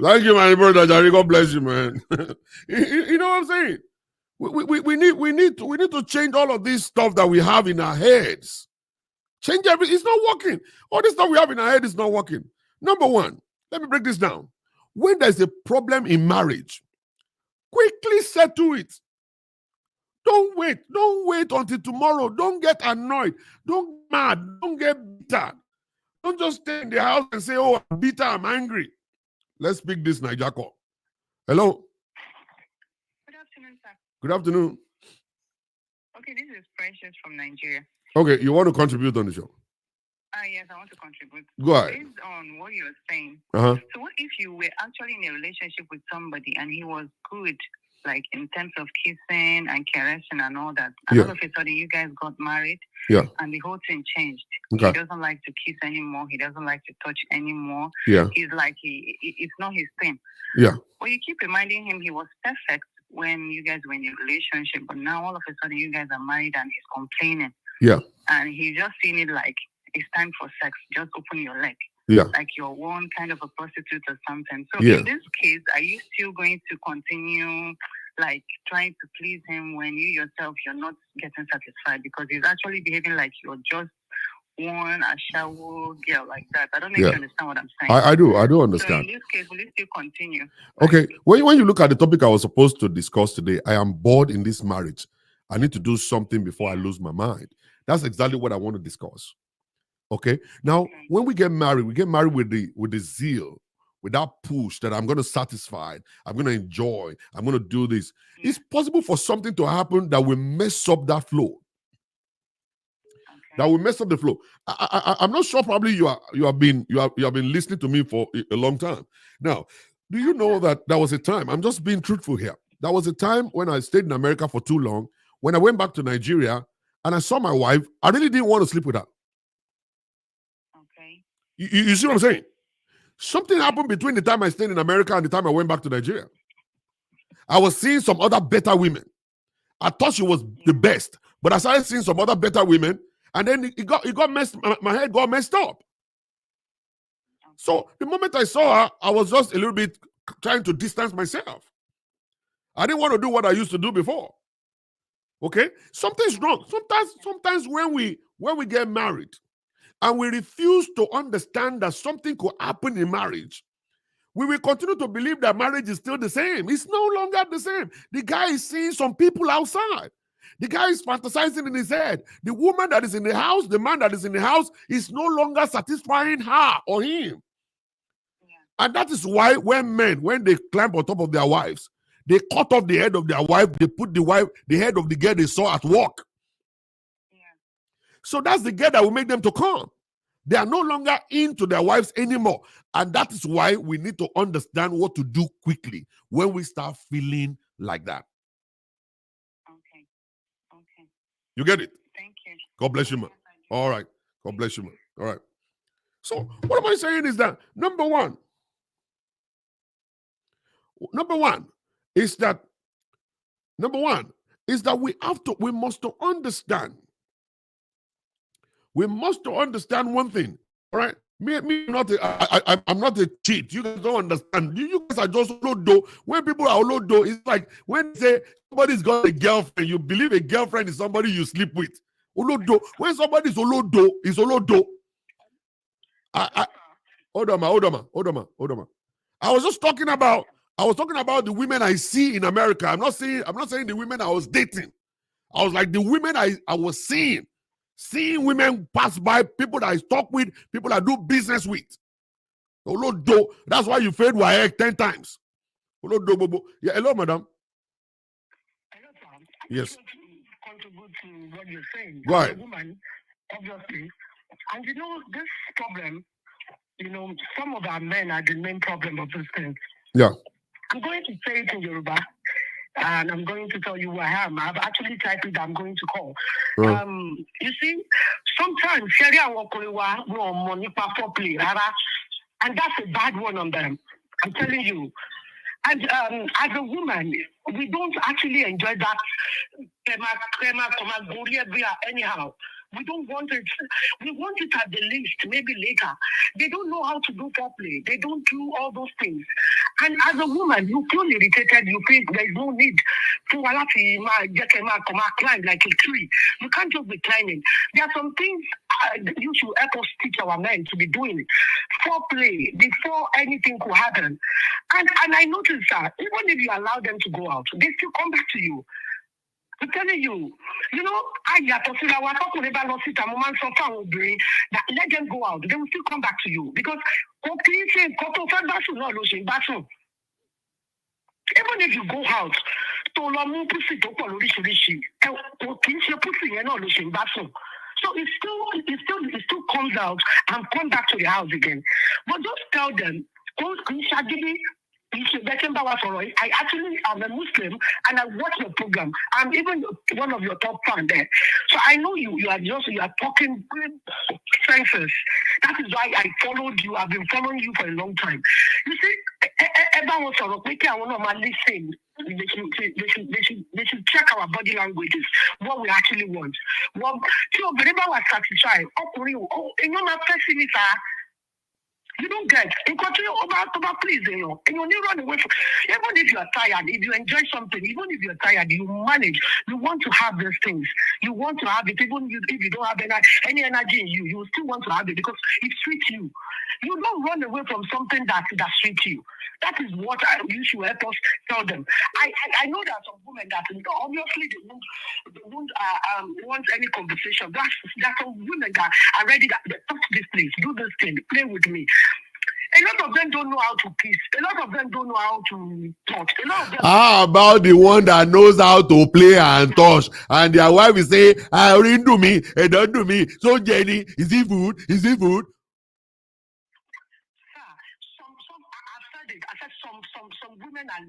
Thank you, my brother. Jare, God bless you, man. You know what I'm saying? We need to change all of this stuff that we have in our heads. Change everything. It's not working. All this stuff we have in our head is not working. Number one, let me break this down. When there's a problem in marriage, quickly settle it. Don't wait. Don't wait until tomorrow. Don't get annoyed. Don't get mad. Don't get bitter. Don't just stay in the house and say, oh, I'm bitter, I'm angry. Let's pick this Niger call. Hello. Good afternoon, sir. Good afternoon. Okay, this is Precious from Nigeria. Okay, you want to contribute on the show? Yes, I want to contribute. Go ahead. Based on what you're saying. Uh-huh. So what if you were actually in a relationship with somebody and he was good, like in terms of kissing and caressing and all that, and all of a sudden you guys got married, and the whole thing changed. Okay. He doesn't like to kiss anymore. He doesn't like to touch anymore. Yeah. He's like, it's not his thing. Yeah. Well, you keep reminding him he was perfect when you guys were in a relationship, but now all of a sudden you guys are married and he's complaining. Yeah. And he's just seeing it like, it's time for sex. Just open your leg. Yeah. Like you're one kind of a prostitute or something. So in this case, are you still going to continue like trying to please him when you yourself, you're not getting satisfied because he's actually behaving like you're just one a shallow girl like that? I don't know if you understand what I'm saying. I do understand. So in this case, will you still continue? Okay. When you look at the topic I was supposed to discuss today, I am bored in this marriage. I need to do something before I lose my mind. That's exactly what I want to discuss. Okay. Now, when we get married with the zeal, with that push that I'm going to satisfy, I'm going to enjoy, I'm going to do this. Yeah. It's possible for something to happen that will mess up that flow. Okay. That will mess up the flow. I'm not sure. Probably you have been listening to me for a long time. Now, do you know that there was a time? I'm just being truthful here. There was a time when I stayed in America for too long. When I went back to Nigeria and I saw my wife, I really didn't want to sleep with her. Okay. You see what I'm saying? Something happened between the time I stayed in America and the time I went back to Nigeria. I was seeing some other better women. I thought she was the best, but I started seeing some other better women, and then my head got messed up. So the moment I saw her, I was just a little bit trying to distance myself. I didn't want to do what I used to do before. Okay, something's wrong. Sometimes when we get married and we refuse to understand that something could happen in marriage, we will continue to believe that marriage is still the same. It's no longer the same. The guy is seeing some people outside. The guy is fantasizing in his head. The woman that is in the house, the man that is in the house is no longer satisfying her or him. Yeah. And that is why when they climb on top of their wives, they cut off the head of their wife, they put the head of the girl they saw at work. Yeah. So that's the girl that will make them to come. They are no longer into their wives anymore. And that is why we need to understand what to do quickly when we start feeling like that. Okay. You get it? Thank you. God bless you, man. All right. God bless you, man. All right. So what am I saying is that number one is that we must understand. We must understand one thing. All right. I'm not a cheat. You guys don't understand. You guys are just olodo. When people are olodo, it's like when they say somebody's got a girlfriend, you believe a girlfriend is somebody you sleep with. Olodo. When somebody's olodo, it's olodo. Hold on. I was talking about the women I see in America. I'm not saying the women I was dating. I was like the women I was seeing women pass by, people that I talk with, people I do business with. That's why you failed WAEC 10 times. Yeah, hello, madam. Hello, sir. Yes. Contribute to what you're saying. Right. As a woman, obviously. And this problem, some of our men are the main problem of this thing. Yeah. I'm going to say it in Yoruba, and I'm going to tell you who I am. I've actually typed it. I'm going to call. You see, sometimes and that's a bad one on them. I'm telling you. And as a woman, we don't actually enjoy that anyhow. We don't want it. We want it at the least, maybe later. They don't know how to do foreplay. They don't do all those things. And as a woman, you feel irritated. You feel there's no need to climb like a tree. You can't just be climbing. There are some things you should help us teach our men to be doing. Foreplay before anything could happen. And I noticed that even if you allow them to go out, they still come back to you. I'm telling you, that let them go out. They will still come back to you because even if you go out, so it still comes out and come back to the house again. But just tell them, I actually am a Muslim and I watch your program. I'm even one of your top fans there. So I know you are talking senses. That is why I followed you. I've been following you for a long time. You see, everyone sort of I want to listen. They should check our body languages, what we actually want. Well, so whenever we're satisfied, you don't get. You continue over please, and you need run away from. Even if you are tired, if you enjoy something, even if you're tired, you manage. You want to have these things. You want to have it, even if you don't have any energy in you, you still want to have it because it suits you. You don't run away from something that suits you. That is what you should help us tell them. I know there are some women that obviously they won't want any conversation. That's some women that are ready that touch this place, do this thing, play with me. A lot of them don't know how to kiss. A lot of them don't know how to touch. A lot of them. How about the one that knows how to play and touch, and their wife is saying, "I already do me, and don't do me." So Jenny, is it food? Is it food? I said some women are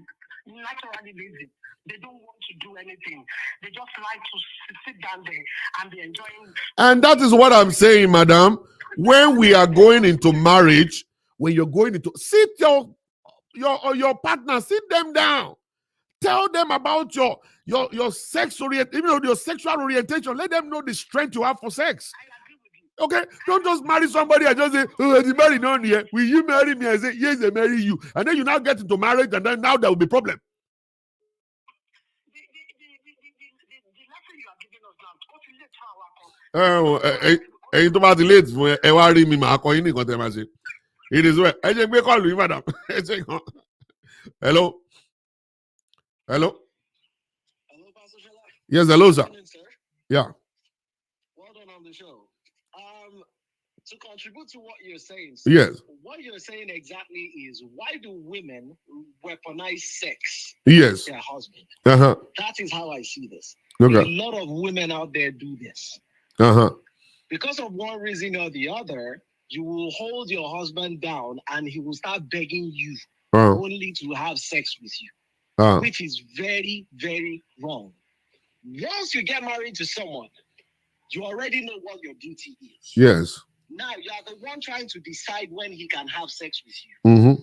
naturally lazy. They don't want to do anything. They just like to sit down there and be enjoying. And that is what I'm saying, madam. When we are going into marriage, when you're going into, sit your partner, sit them down. Tell them about your sex even though your sexual orientation, let them know the strength you have for sex. Okay, don't just marry somebody and just say, "Oh, the marry no here. Will you marry me?" I say, "Yes, I marry you," and then you now get into marriage, and then now there will be problem. Oh, tó bá ti late fún ẹ wá rí mi màá kọ yín nìkan tẹ́ máa ṣe. It is well. Ẹ jẹ́ gbé kọ́ọ̀lù yín, madam. Hello. Hello. Hello, Pastor Shola. Yes, hello, sir. Yeah. Well done on the show. To contribute to what you're saying, yes. What you're saying exactly is, why do women weaponize sex? Yes. Their husband. Uh-huh. That is how I see this. Okay. A lot of women out there do this. Uh-huh. Because of one reason or the other, you will hold your husband down and he will start begging you only to have sex with you, which is very, very wrong. Once you get married to someone, you already know what your duty is. Yes. Now you are the one trying to decide when he can have sex with you.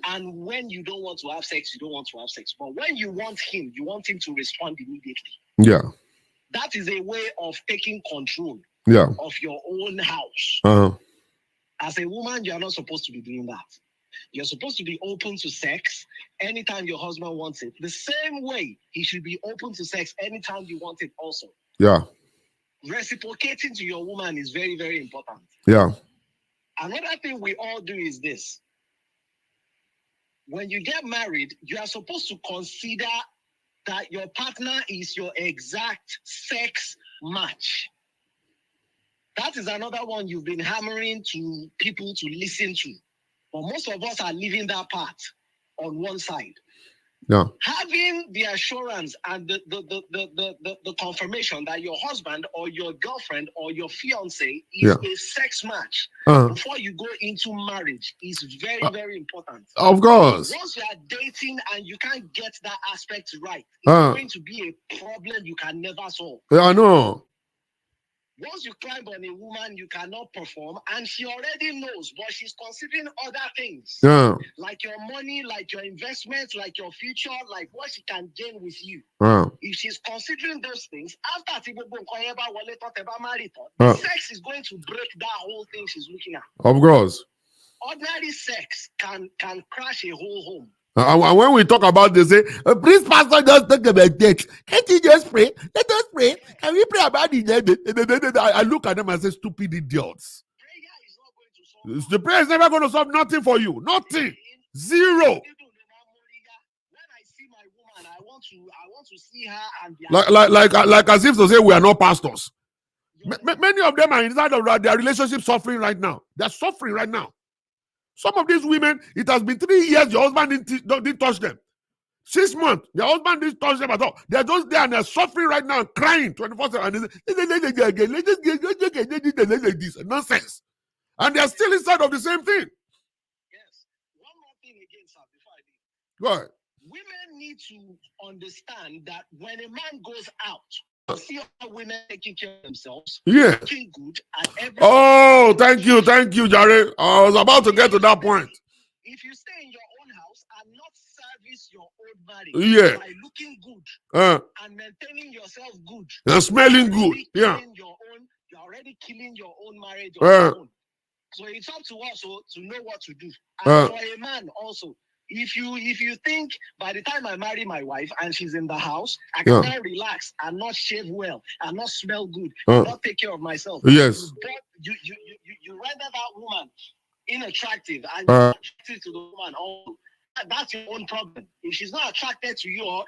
And when you don't want to have sex, you don't want to have sex. But when you want him to respond immediately. Yeah. That is a way of taking control of your own house. As a woman, you are not supposed to be doing that. You're supposed to be open to sex anytime your husband wants it. The same way he should be open to sex anytime you want it also. Yeah. Reciprocating to your woman is very, very important. Yeah. Another thing we all do is this. When you get married, you are supposed to consider that your partner is your exact sex match. That is another one you've been hammering to people to listen to. But most of us are leaving that part on one side. Yeah. Having the assurance and the confirmation that your husband or your girlfriend or your fiance is a sex match before you go into marriage is very, very important. Of course. Once you are dating and you can't get that aspect right, it's going to be a problem you can never solve. Yeah, I know. Once you climb on a woman, you cannot perform, and she already knows, but she's considering other things. Yeah. Like your money, like your investments, like your future, like what she can gain with you. If she's considering those things, after the sex is going to break that whole thing she's looking at. Of course. Ordinary sex can crash a whole home. And when we talk about this, say, please, Pastor, just talk about sex. Can't you just pray? Let us pray. Can we pray about it? I look at them and say, stupid idiots. Prayer is not going to solve. The prayer is never going to solve nothing for you. Nothing. Zero. When I see my woman, I want to see her and like as if to say we are not pastors. Many of them are inside of their relationship suffering right now. They're suffering right now. Some of these women, it has been 3 years, your husband didn't touch them. 6 months, your husband didn't touch them at all. They're just there and they're suffering right now, crying 24/7. This nonsense. And they're still inside of the same thing. Yes. One more thing again, sir, before I leave. Go ahead. Women need to understand that when a man goes out, see other women taking care of themselves, looking good, and everything. Oh, thank you, Jared. I was about to get to that point. If you stay in your own house and not service your own marriage by looking good and maintaining yourself good and smelling good, you're already killing your own marriage on your own. So it's up to us to know what to do. And for a man also, if you think by the time I marry my wife and she's in the house, I can now relax and not shave well and not smell good and not take care of myself. Yes. But you render that woman unattractive and you're attracted to the woman also. That's your own problem. If she's not attracted to you or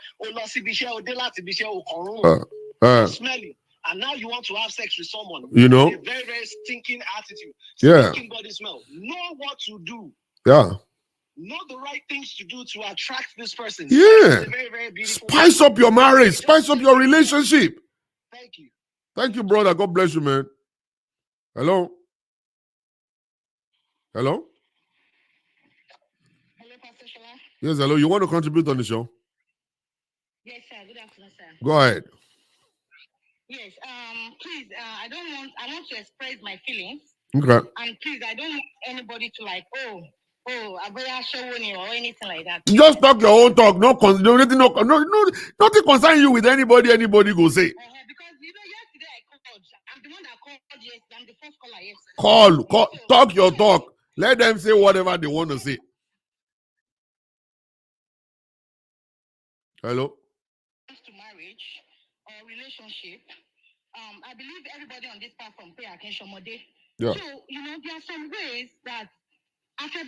smelly, and now you want to have sex with someone, you know, with a very, very stinking attitude, stinking body smell. Know what to do. Yeah. Know the right things to do to attract this person. Yeah. Very, very beautiful. Spice up your marriage. Spice up your relationship. Thank you. Thank you, brother. God bless you, man. Hello. Hello. Hello, Pastor Shola. Yes, hello. You want to contribute on the show? Yes, sir. Good afternoon, sir. Go ahead. Yes. Please. I want to express my feelings. Okay. And please, I don't want anybody to oh, or anything like that. Just talk your own talk. Nothing concern you with anybody. Anybody go say. Because yesterday I called. I'm the one that called yesterday. I'm the first caller yesterday. Call, talk your talk. Let them say whatever they want to say. Hello. To marriage or relationship, I believe everybody on this platform pay attention more day. Yeah. So there are some ways that after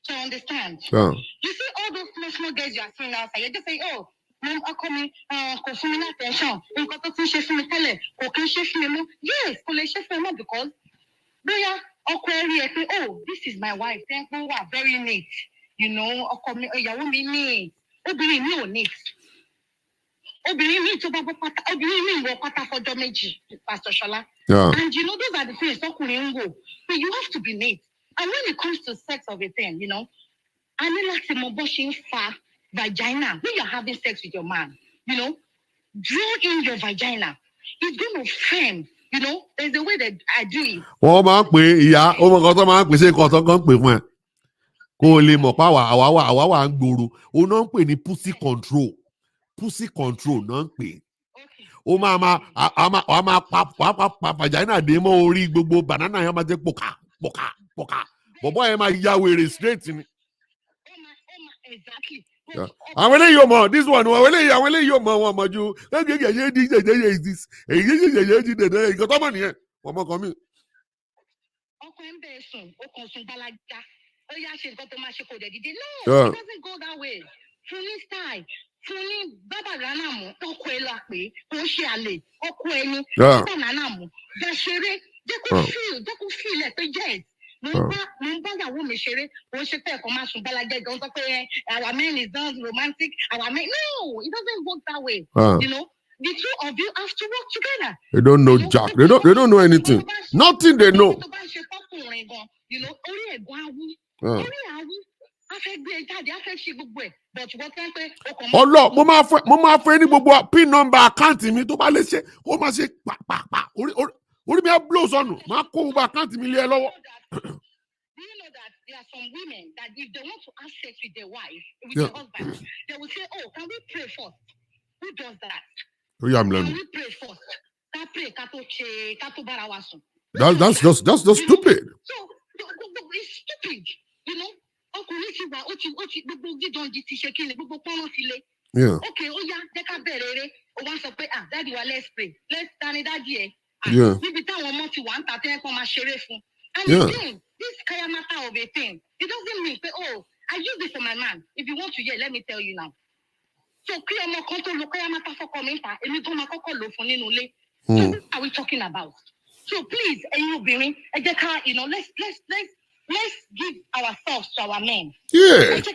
to understand. Yeah. You see all those small girls you are seeing outside, you just say, oh, mom, attention. Yes, because oh, this is my wife. Thank you, very neat. Neat. Neat. Pastor Shola. Yeah. And those are the things so you have to be neat. And when it comes to sex of a thing, I mean like vagina. When you're having sex with your man, draw in your vagina. It's going to firm. There's a way that I do it. Oh my God, say pussy control. Pussy control, non pay. Oh mama, vagina demo ori gbogbo banana yẹn ma jẹ poka. But boy, am I Yahweh straight in. Exactly. I'm telling you more. This one, I'm telling you more. Maju. This. You got that money? One more coming. No, it doesn't go that way. Fully style. Fully baba ranamu. Okwelakwe. Oshiale. Okweni. Baba nanamu. Dashere. They could feel it. Yes. Our man is not romantic. Our man, no, it doesn't work that way. The two of you have to work together. They don't know Jack. They don't know anything. Nothing they know. Ọlọ mo máa fẹ́ ní gbogbo pin number account mi tó bá lè ṣe ó máa ṣe pàpàpà orí mi á blow sọnù máa kó gbogbo account mi lé ẹ lọ́wọ́. Do you know that there are some women that if they want to have sex with their wife, with their husband, they will say, "Oh, can we pray first?" Who does that? Oh, yeah, can we pray first? That's just stupid. So it's stupid, Yeah. Okay, oh yeah, daddy, let's pray. Let's stand it that year. Yeah. And again, this kayamata of a thing, it doesn't mean, oh, I use this for my man. If you want to hear, let me tell you now. So, what are we talking about? So please, let's give ourselves to our men. Yeah. Enjoy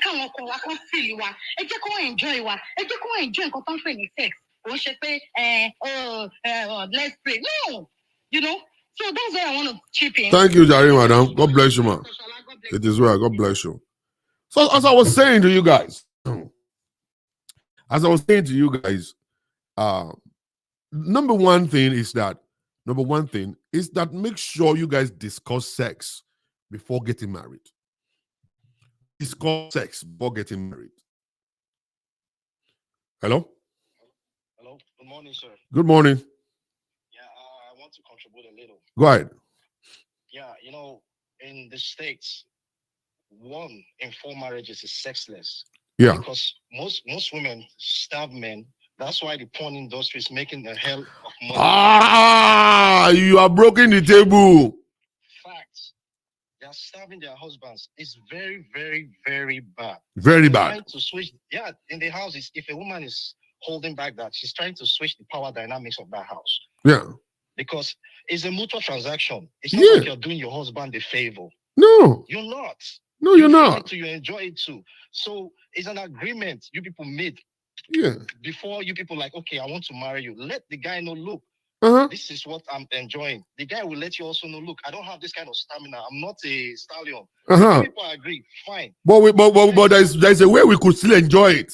sex. Let's pray. No, So that's why I want to chip in. Thank you, Jari, madam. God bless you, man. It is well. God bless you. So as I was saying to you guys, number one thing is that make sure you guys discuss sex before getting married. Discuss sex before getting married. Hello? Hello. Good morning, sir. Good morning. Yeah, I want to contribute a little. Go ahead. Yeah, in the States, 1 in 4 marriages is sexless. Yeah. Because most women starve men. That's why the porn industry is making a hell of money. You are breaking the table. Facts. They are starving their husbands. It's very, very, very bad. Very bad. Trying to switch. Yeah, in the houses, if a woman is holding back that, she's trying to switch the power dynamics of that house. Yeah. Because it's a mutual transaction. It's not like you're doing your husband a favor. No. You're not. No, you're not. You enjoy it too. So it's an agreement you people made. Yeah. Before you people like, okay, I want to marry you. Let the guy know, look, this is what I'm enjoying. The guy will let you also know, look, I don't have this kind of stamina. I'm not a stallion. People agree, fine. But there's a way we could still enjoy it.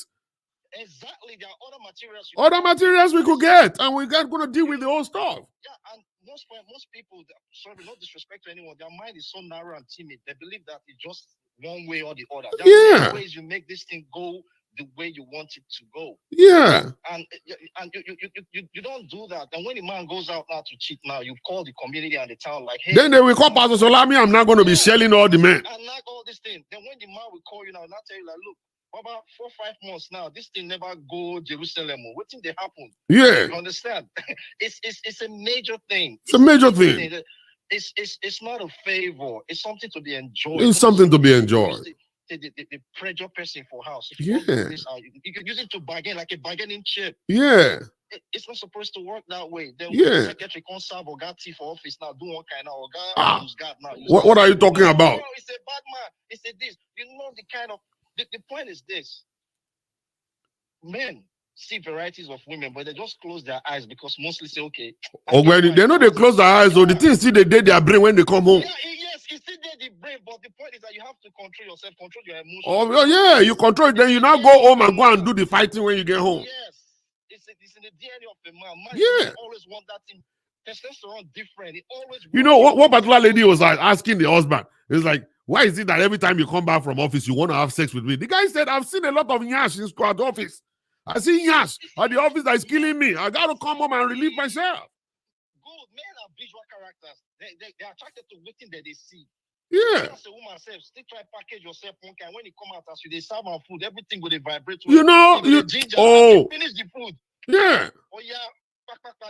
Exactly. There are other materials. Other materials we could get, and we're going to deal with the whole stuff. Yeah, and most people, sorry, no disrespect to anyone, their mind is so narrow and timid. They believe that it's just one way or the other. There are many ways you make this thing go the way you want it to go. Yeah. And you don't do that. And when the man goes out now to cheat now, you call the community and the town like, hey. Then they will call Pastor Solami, I'm not going to be shelling all the men. And not all this thing. Then when the man will call you now and tell you like, look, about 4-5 months now, this thing never go Jerusalem. What thing they happen? Yeah. You understand? It's a major thing. It's a major thing. It's not a favor. It's something to be enjoyed. It's something to be enjoyed. The pressure person for house. If you you could use it to bargain like a bargaining chip. Yeah. It's not supposed to work that way. Then secretary can't serve or got tea for office now. Do one kind of now. What are you talking about? No, it's a bad man. It's a this. You know the kind of the point is this. Men see varieties of women, but they just close their eyes because mostly say, okay. Or when they know they close their eyes, or the things see they did their brain when they come home. Yes, it's still there the brain, but the point is that you have to control yourself, control your emotions. Oh yeah, you control it, then you now go home and go and do the fighting when you get home. Yes, it's in the DNA of the man. Yeah. Always want that thing. Testosterone different. It always. You know what particular lady was asking the husband? It's like, why is it that every time you come back from office, you want to have sex with me? The guy said, I've seen a lot of nyash in squad office. I see nyash at the office that is killing me. I got to come home and relieve myself. Good. Men are visual characters. They're attracted to everything that they see. Yeah. As a woman self, still try package yourself one kind. When you come out as you they serve our food, everything will vibrate. You know, you finish the food. Yeah. Oh yeah.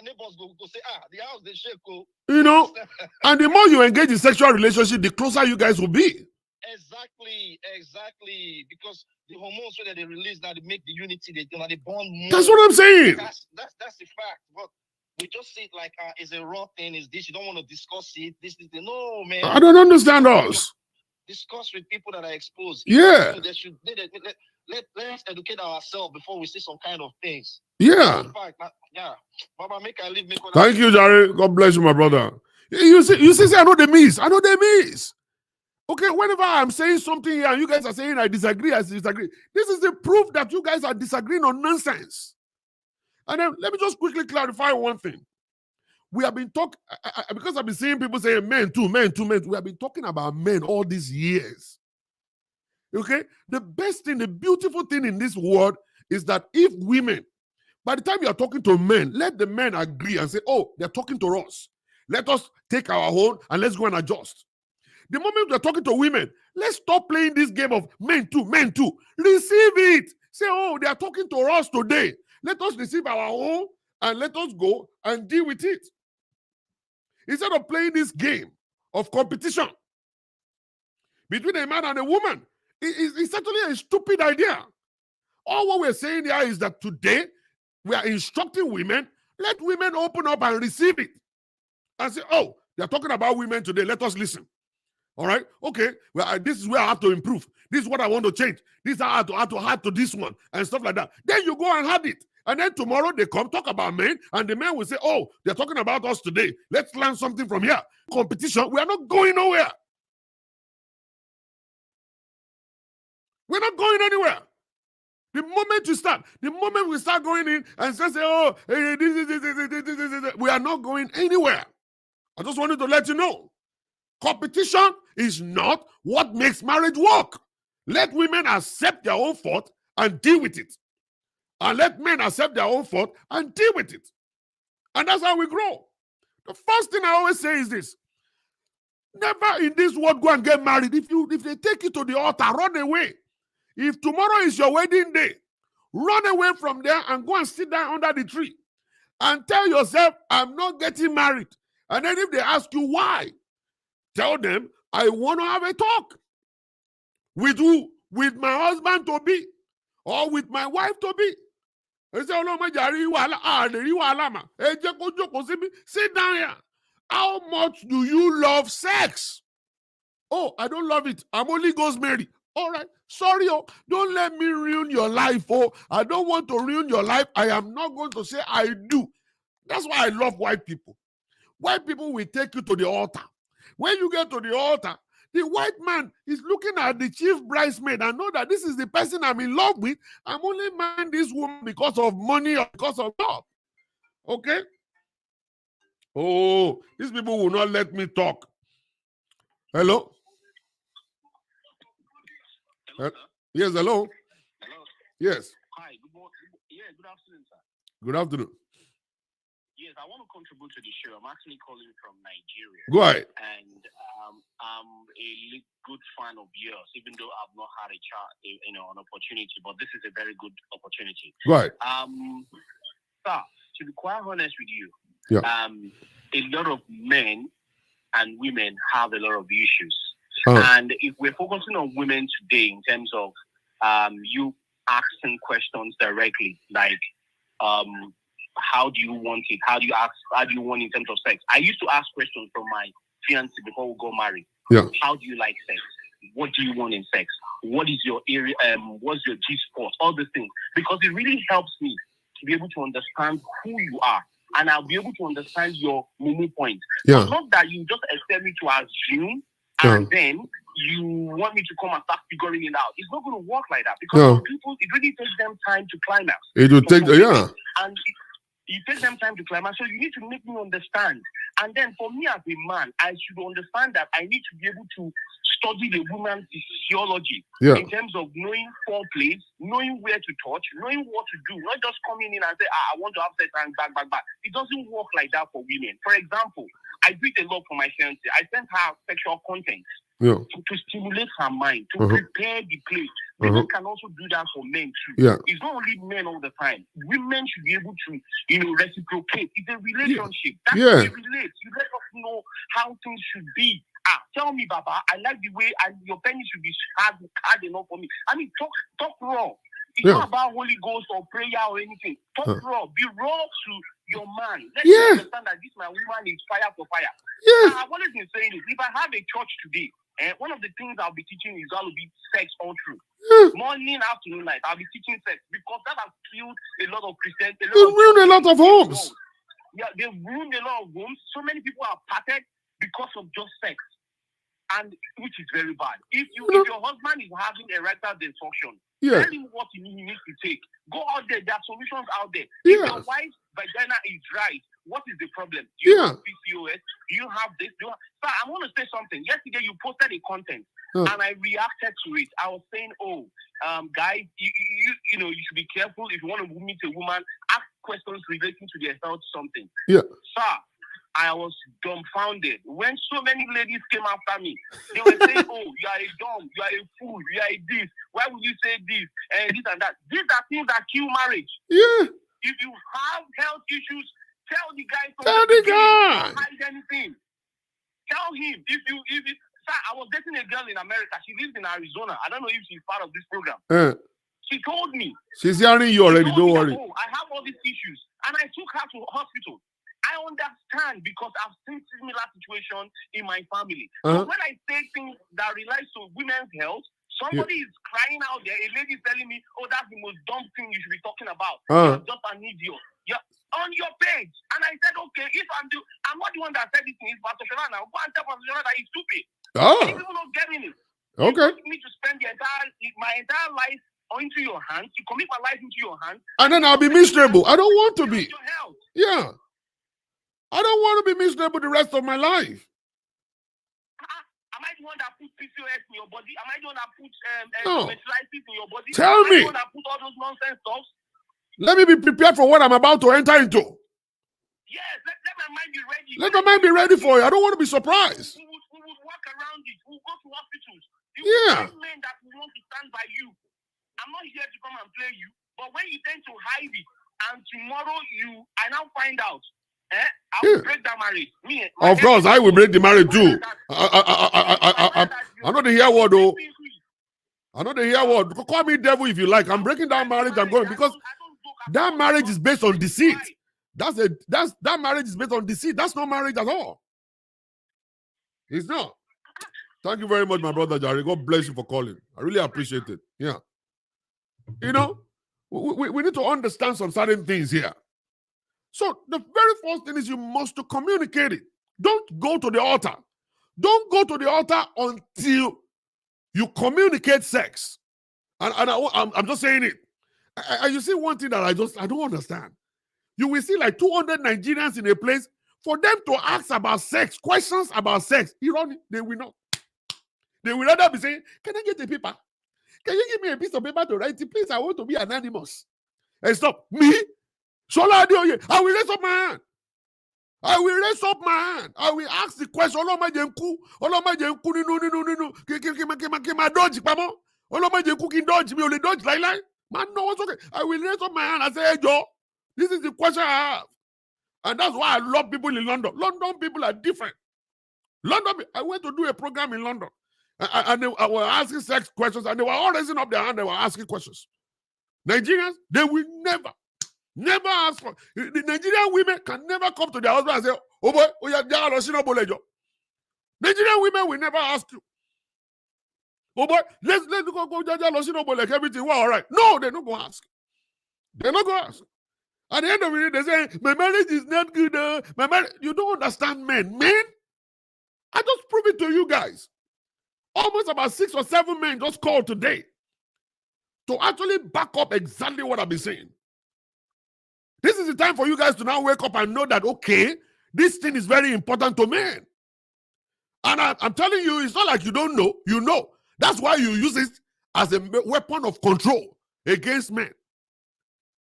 Neighbors go say, the house they shake. You know, and the more you engage in sexual relationship, the closer you guys will be. Exactly. Because the hormones that they release now, they make the unity, they bond more. That's what I'm saying. That's the fact. But we just see it like it's a raw thing, is this, you don't want to discuss it. This. No, man. I don't understand us. Discuss with people that are exposed. Yeah. So they should let's educate ourselves before we see some kind of things. Yeah. In fact, Baba, make I leave. Thank you, Jerry. God bless you, my brother. You see, I know they miss. Okay, whenever I'm saying something here and you guys are saying I disagree, this is the proof that you guys are disagreeing on nonsense. And then let me just quickly clarify one thing. We have been talking, because I've been seeing people saying men too. We have been talking about men all these years. Okay? The best thing, the beautiful thing in this world is that if women, by the time you are talking to men, let the men agree and say, oh, they're talking to us. Let us take our own and let's go and adjust. The moment we're talking to women, let's stop playing this game of men too. Receive it. Say, oh, they are talking to us today. Let us receive our own and let us go and deal with it. Instead of playing this game of competition between a man and a woman, it's actually a stupid idea. All what we're saying here is that today we are instructing women, let women open up and receive it. And say, oh, they're talking about women today. Let us listen. All right? Okay. Well, this is where I have to improve. This is what I want to change. This is how I have to add to this one and stuff like that. Then you go and add it. And then tomorrow they come talk about men, and the men will say, oh, they're talking about us today. Let's learn something from here. Competition, we are not going nowhere. We're not going anywhere. The moment we start going in and say, oh, hey, this, we are not going anywhere. I just wanted to let you know. Competition is not what makes marriage work. Let women accept their own fault and deal with it. And let men accept their own fault and deal with it. And that's how we grow. The first thing I always say is this. Never in this world go and get married. If they take you to the altar, run away. If tomorrow is your wedding day, run away from there and go and sit down under the tree. And tell yourself, I'm not getting married. And then if they ask you why, tell them, I want to have a talk. With who? With my husband to be. Or with my wife to be. They say, sit down here. How much do you love sex? Oh, I don't love it. I'm only Ghost Mary. All right. Sorry, don't let me ruin your life. Oh, I don't want to ruin your life. I am not going to say I do. That's why I love white people. White people will take you to the altar. When you get to the altar, the white man is looking at the chief bridesmaid and know that this is the person I'm in love with. I'm only marrying this woman because of money or because of love. Okay? Oh, these people will not let me talk. Hello? Hello, yes, hello? Hello. Yes. Hi, good morning. Yeah, good afternoon, sir. Good afternoon. Yes, I want to contribute to the show. I'm actually calling from Nigeria. Go ahead. And I'm a good fan of yours, even though I've not had an opportunity. But this is a very good opportunity. Go ahead. Sir, to be quite honest with you, yeah. A lot of men and women have a lot of issues. And if we're focusing on women today in terms of you asking questions directly, like how do you want it? How do you want in terms of sex? I used to ask questions from my fiancé before we got married. Yeah. How do you like sex? What do you want in sex? What is your area? What's your G-spot? All these things. Because it really helps me to be able to understand who you are. And I'll be able to understand your mumu point. Yeah. But not that you just expect me to assume and then you want me to come and start figuring it out. It's not going to work like that. Because some people, it really takes them time to climax. It will take, And it takes them time to climax. So you need to make me understand. And then for me as a man, I should understand that I need to be able to study the woman's physiology in terms of knowing foreplay, knowing where to touch, knowing what to do, not just coming in and say, I want to have sex and back. It doesn't work like that for women. For example, I do it a lot for my fiancé. I send her sexual content to stimulate her mind, to prepare the place. Women can also do that for men too. It's not only men all the time. Women should be able to, reciprocate. It's a relationship. That's how you relate. You let us know how things should be. Tell me, Baba, I like the way your penny should be hard enough for me. I mean, talk raw. It's not about Holy Ghost or prayer or anything. Talk raw. Be raw to your man. Let me understand that this my woman is fire for fire. I've always been saying this. If I have a church today, one of the things I'll be teaching is going to be sex all through. Morning, afternoon, night. I'll be teaching sex because that has killed a lot of Christians. They ruined a lot of homes. Yeah, they've ruined a lot of homes. So many people are parted because of just sex. And which is very bad. If your husband is having erectile dysfunction, tell him what he needs to take. Go out there. There are solutions out there. If your wife's vagina is dry, what is the problem? Do you have PCOS? Do you have this? Sir, I want to say something. Yesterday you posted a content and I reacted to it. I was saying, guys, you should be careful if you want to meet a woman. Ask questions relating to their health something. Yeah. Sir, I was dumbfounded when so many ladies came after me. They were saying, you are a dumb, you are a fool, you are a this. Why would you say this and this and that? These are things that kill marriage. Yeah. If you have health issues, tell the guy from the beginning. Don't hide anything. Tell him. Sir, I was dating a girl in America. She lives in Arizona. I don't know if she's part of this program. She told me. She's hearing you already. Don't worry. I have all these issues. And I took her to hospital. I understand because I've seen similar situations in my family. So when I say things that relate to women's health, somebody is crying out there. A lady is telling me, that's the most dumb thing you should be talking about. You're just an idiot. You're on your page. And I said, okay, if I'm not the one that said this thing, it's Pastor Shona now. Go and tell Pastor Shona that he's stupid. People not getting it. Okay. You want me to spend my entire life into your hands. You commit my life into your hands. And then I'll be miserable. I don't want to be. Your health. Yeah. I don't want to be miserable the rest of my life. Am I the one that put PCOS in your body? Am I the one that put methylitis in your body? Tell me. Am I the one that put all those nonsense stuff? Let me be prepared for what I'm about to enter into. Yes, let my mind be ready. Let my mind be ready for you. I don't want to be surprised. We would walk around it. We'll go to hospitals. Men that will want to stand by you. I'm not here to come and play you. But when you tend to hide it, and tomorrow I now find out, I will break that marriage. Of course, I will break the marriage too. I know the hear word though. I know the hear word. Call me devil if you like. I'm breaking that marriage. I'm going because that marriage is based on deceit. That marriage is based on deceit. That's not marriage at all. It's not. Thank you very much, my brother Jerry. God bless you for calling. I really appreciate it. Yeah. We need to understand some certain things here. So the very first thing is you must to communicate it. Don't go to the altar. Don't go to the altar until you communicate sex. And I'm just saying it. And you see one thing that I don't understand. You will see like 200 Nigerians in a place For them to ask about sex, questions about sex, irony, they will not. They will rather be saying, can I get a paper? Can you give me a piece of paper to write it? Please, I want to be anonymous. And stop. Me? I will raise up my hand. I will raise up my hand. I will ask the question. Man, no, it's okay. I will raise up my hand and say, hey, Joe, this is the question I have. And that's why I love people in London. London people are different. I went to do a program in London. And they were asking sex questions. And they were all raising up their hand. They were asking questions. Nigerians, they will never ask for. The Nigerian women can never come to their husband and say, oh boy, Nigerian women will never ask you. Oh boy, let's go like everything. Well, all right. No, they're not going to ask. They're not going to ask. At the end of the day, they say, my marriage is not good. My marriage, you don't understand men. Men, I just prove it to you guys. Almost about 6 or 7 men just called today to actually back up exactly what I've been saying. This is the time for you guys to now wake up and know that, okay, this thing is very important to men. And I'm telling you, it's not like you don't know. You know. That's why you use it as a weapon of control against men.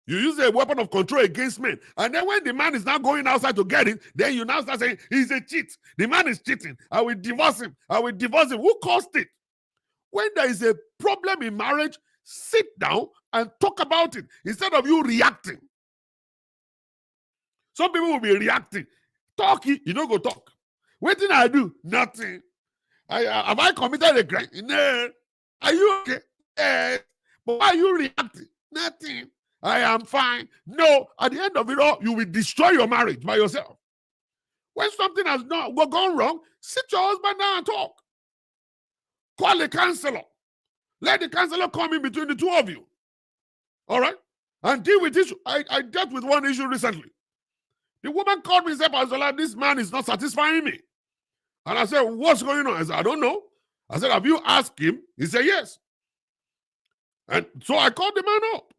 You use a weapon of control against men. And then when the man is now going outside to get it, then you now start saying, he's a cheat. The man is cheating. I will divorce him. I will divorce him. Who caused it? When there is a problem in marriage, sit down and talk about it instead of you reacting. Some people will be reacting. Talk, you don't go talk. What did I do? Nothing. Have I committed a crime? No. Are you okay? Yes. But why are you reacting? Nothing. I am fine. No. At the end of it all, you will destroy your marriage by yourself. When something has not gone wrong, sit your husband down and talk. Call a counselor. Let the counselor come in between the two of you. All right? And deal with issue. I dealt with one issue recently. The woman called me and said, Pastor, this man is not satisfying me. And I said, what's going on? I said, I don't know. I said, have you asked him? He said, yes. And so I called the man up.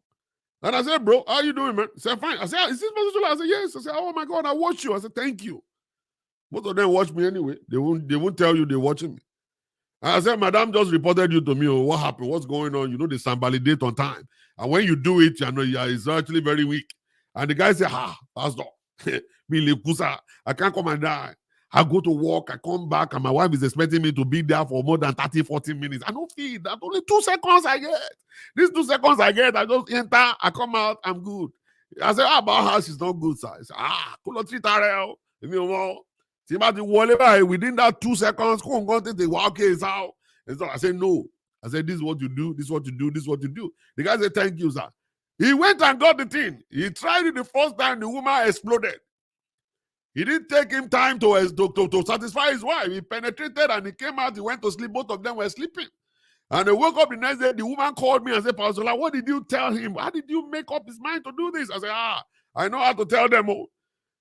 And I said, bro, how are you doing, man? He said, fine. I said, is this Pastor? I said, yes. I said, oh my God, I watch you. I said, thank you. Most of them watch me anyway. They won't tell you they're watching me. And I said, madam just reported you to me. Oh, what happened? What's going on? You know, they validate on time. And when you do it, you know, it's actually very weak. And the guy said, Pastor, I can't come and die. I go to work, I come back, and my wife is expecting me to be there for more than 30, 40 minutes. I don't feel that. Only 2 seconds I get. These 2 seconds I get, I just enter, I come out, I'm good. I said, how about her? She's not good, sir. I said, within that 2 seconds, I said, no. I said, this is what you do, this is what you do, this is what you do. The guy said, thank you, sir. He went and got the thing. He tried it the first time, the woman exploded. He didn't take him time to satisfy his wife. He penetrated and he came out, he went to sleep. Both of them were sleeping. And they woke up the next day, the woman called me and said, Pastor, what did you tell him? How did you make up his mind to do this? I said, I know how to tell them all.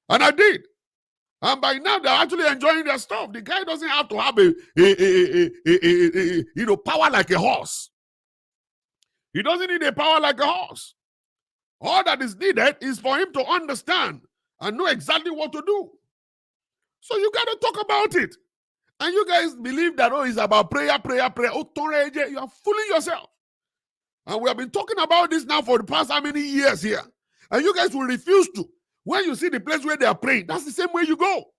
And I did. And by now, they're actually enjoying their stuff. The guy doesn't have to have a power like a horse. He doesn't need a power like a horse. All that is needed is for him to understand and know exactly what to do. So you got to talk about it. And you guys believe that, it's about prayer. Oh, you are fooling yourself. And we have been talking about this now for the past how many years here. And you guys will refuse to. When you see the place where they are praying, that's the same way you go.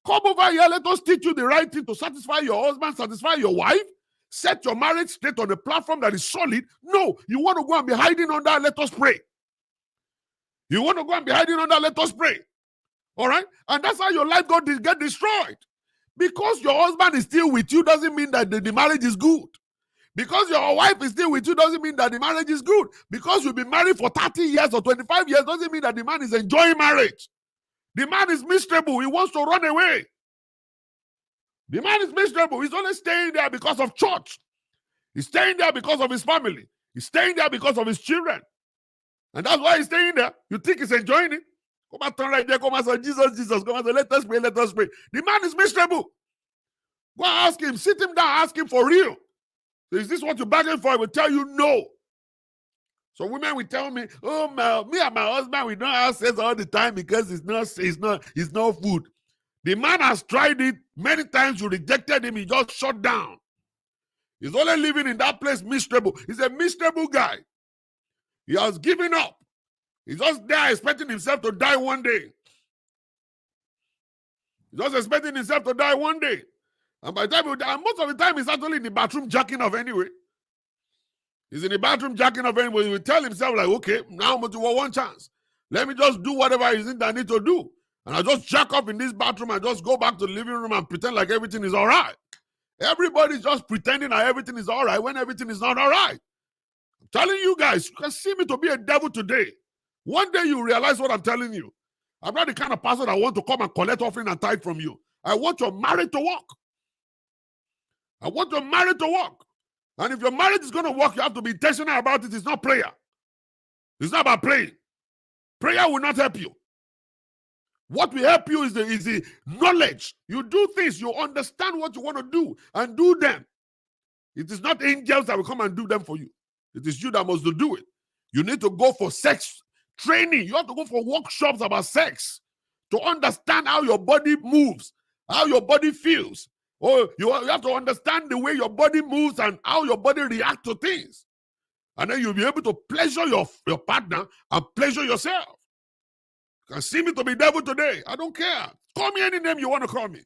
Come over here, let us teach you the right thing to satisfy your husband, satisfy your wife. Set your marriage straight on a platform that is solid. No, you want to go and be hiding under, let us pray. You want to go and be hiding under, let us pray. All right? And that's how your life get destroyed. Because your husband is still with you doesn't mean that the marriage is good. Because your wife is still with you doesn't mean that the marriage is good. Because you've been married for 30 years or 25 years doesn't mean that the man is enjoying marriage. The man is miserable. He wants to run away. The man is miserable. He's only staying there because of church. He's staying there because of his family. He's staying there because of his children. And that's why he's staying there. You think he's enjoying it? Come and turn right there. Come and say, Jesus. Come and say, let us pray. The man is miserable. Go and ask him. Sit him down. Ask him for real. So is this what you're begging for? I will tell you no. So women will tell me, me and my husband, we don't have sex all the time because it's not food. The man has tried it many times. You rejected him. He just shut down. He's only living in that place miserable. He's a miserable guy. He has given up. He's just there expecting himself to die one day. He's just expecting himself to die one day. And by the time he die, most of the time he's actually in the bathroom jacking off anyway. He's in the bathroom jacking off anyway. He will tell himself like, okay, now I'm going to want one chance. Let me just do whatever it is that I need to do. And I just jack up in this bathroom and just go back to the living room and pretend like everything is all right. Everybody's just pretending that everything is all right when everything is not all right. I'm telling you guys, you can see me to be a devil today. One day you realize what I'm telling you. I'm not the kind of person that want to come and collect offering and tithe from you. I want your marriage to work. I want your marriage to work. And if your marriage is going to work, you have to be intentional about it. It's not prayer. It's not about praying. Prayer will not help you. What will help you is the knowledge. You do things, you understand what you want to do and do them. It is not angels that will come and do them for you. It is you that must do it. You need to go for sex training. You have to go for workshops about sex to understand how your body moves, how your body feels. Oh, you have to understand the way your body moves and how your body reacts to things. And then you'll be able to pleasure your partner and pleasure yourself. You can see me to be devil today. I don't care. Call me any name you want to call me.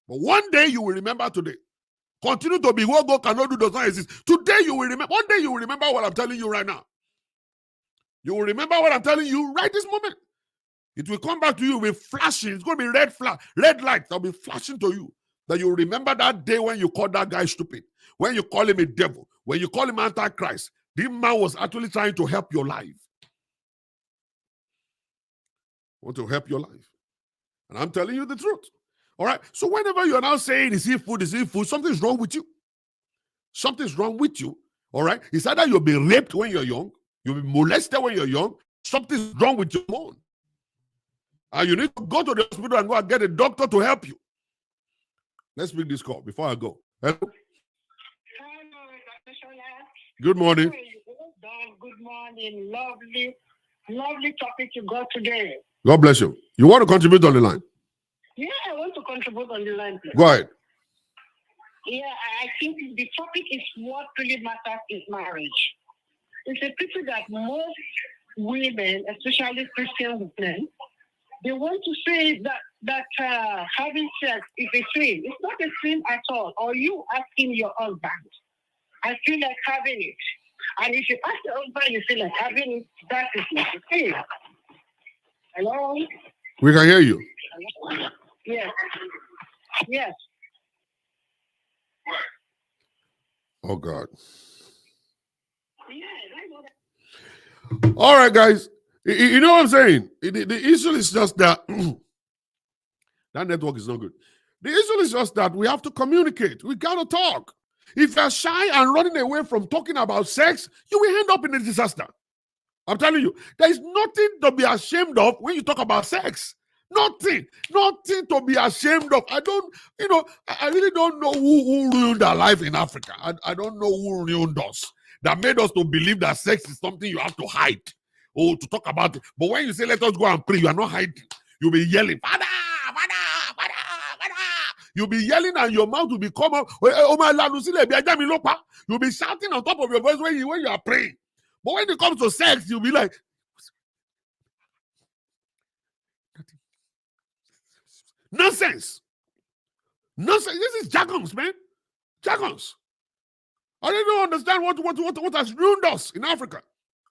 But one day you will remember today. Continue to be what God cannot do does not exist. Today you will remember. One day you will remember what I'm telling you right now. You will remember what I'm telling you right this moment. It will come back to you with flashing. It's going to be red light that will be flashing to you. That you will remember that day when you called that guy stupid. When you call him a devil. When you call him Antichrist. This man was actually trying to help your life. Want to help your life. And I'm telling you the truth. All right. So whenever you're now saying is he food, something's wrong with you. Something's wrong with you. All right. It's either you'll be raped when you're young, you'll be molested when you're young, something's wrong with your bone. And you need to go to the hospital and go and get a doctor to help you. Let's make this call before I go. Hello. Good morning. Good morning. Lovely topic you got today. God bless you. You want to contribute on the line? Yeah, I want to contribute on the line, please. Go ahead. Yeah, I think the topic is what really matters is marriage. It's a pity that most women, especially Christian women, they want to say that having sex is a sin. It's not a sin at all. Or you asking your husband, I feel like having it. And if you ask the husband, you feel like having it, that is not a sin. Hello? We can hear you. Hello? Yes. Yes. Oh, God. All right, guys. You know what I'm saying? The issue is just that that network is not good. The issue is just that we have to communicate. We got to talk. If you're shy and running away from talking about sex, you will end up in a disaster. I'm telling you, there is nothing to be ashamed of when you talk about sex. Nothing to be ashamed of. I really don't know who ruined our life in Africa. I don't know who ruined us. That made us to believe that sex is something you have to hide or to talk about it. But when you say, let us go and pray, you are not hiding. You'll be yelling, Father, Father, Father, Father. You'll be yelling and your mouth will be come up. You'll be shouting on top of your voice when you are praying. But when it comes to sex, you'll be like, nonsense. This is jargons, man. Jargons. I don't understand what has ruined us in Africa.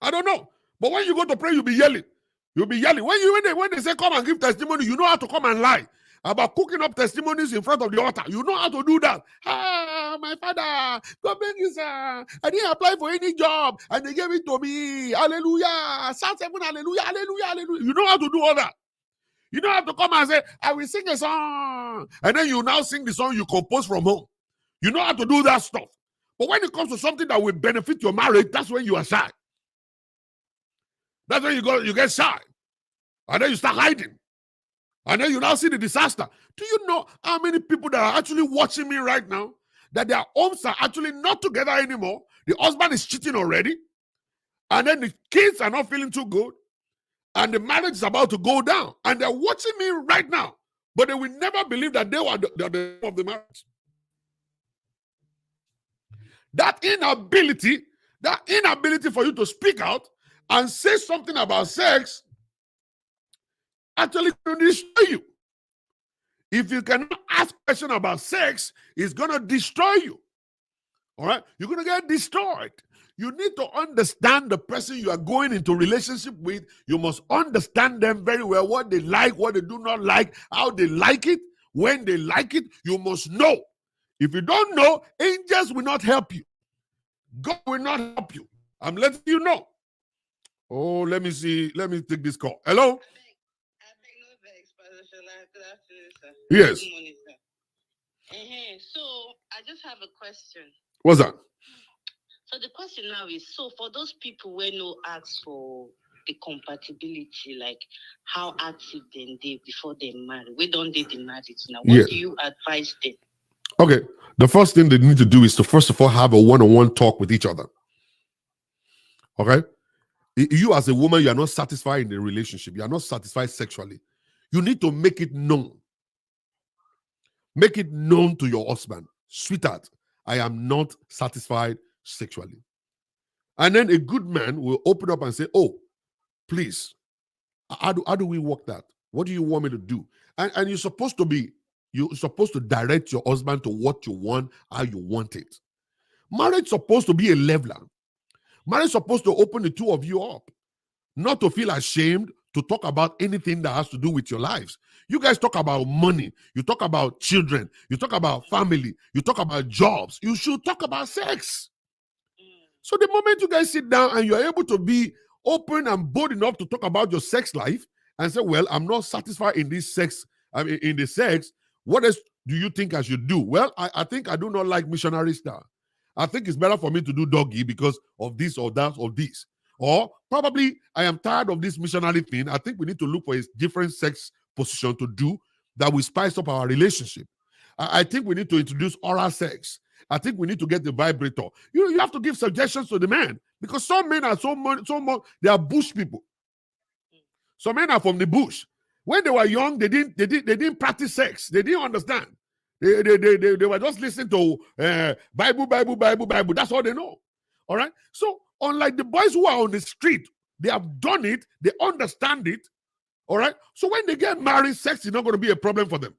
I don't know. But when you go to pray, you'll be yelling. You'll be yelling. When they say come and give testimony, you know how to come and lie about cooking up testimonies in front of the altar. You know how to do that. My father, God bless you, sir. I didn't apply for any job, and they gave it to me. Hallelujah. Shout seven, hallelujah, hallelujah, hallelujah. You know how to do all that. You don't have to come and say, I will sing a song. And then you now sing the song you compose from home. You know how to do that stuff. But when it comes to something that will benefit your marriage, that's when you are shy. That's when you get shy. And then you start hiding. And then you now see the disaster. Do you know how many people that are actually watching me right now, that their homes are actually not together anymore? The husband is cheating already. And then the kids are not feeling too good. And the marriage is about to go down. And they're watching me right now. but they will never believe that they were the of the marriage. That inability for you to speak out and say something about sex actually going to destroy you. If you cannot ask questions about sex, it's going to destroy you. All right? You're going to get destroyed. You need to understand the person you are going into relationship with. You must understand them very well, what they like, what they do not like, how they like it, when they like it. You must know. If you don't know, angels will not help you. God will not help you. I'm letting you know. Oh, let me see. Let me take this call. Hello? Yes. So I just have a question. What's that? So the question now is, so for those people who no ask for the compatibility, like how active then they before they marry, we don't date the marriage now. What do you advise them? Okay, the first thing they need to do is to first of all have a one-on-one talk with each other. Okay? You as a woman, you are not satisfied in the relationship. You are not satisfied sexually. You need to make it known. Make it known to your husband. Sweetheart, I am not satisfied sexually. And then a good man will open up and say, oh, please, how do we work that? What do you want me to do? And you're supposed to direct your husband to what you want, how you want it. Marriage is supposed to be a leveler. Marriage is supposed to open the two of you up. Not to feel ashamed to talk about anything that has to do with your lives. You guys talk about money. You talk about children. You talk about family. You talk about jobs. You should talk about sex. So the moment you guys sit down and you're able to be open and bold enough to talk about your sex life and say, well, I'm not satisfied in this sex, in the sex, what else do you think I should do? Well, I think I do not like missionary style. I think it's better for me to do doggy because of this or that or this. Or probably I am tired of this missionary thing. I think we need to look for a different sex position to do that will spice up our relationship. I think we need to introduce oral sex. I think we need to get the vibrator. You have to give suggestions to the man because some men are so much they are bush people. Some men are from the bush. When they were young, they didn't practice sex. They didn't understand. They were just listening to Bible. That's all they know. All right. So unlike the boys who are on the street, they have done it. They understand it. All right. So when they get married, sex is not going to be a problem for them.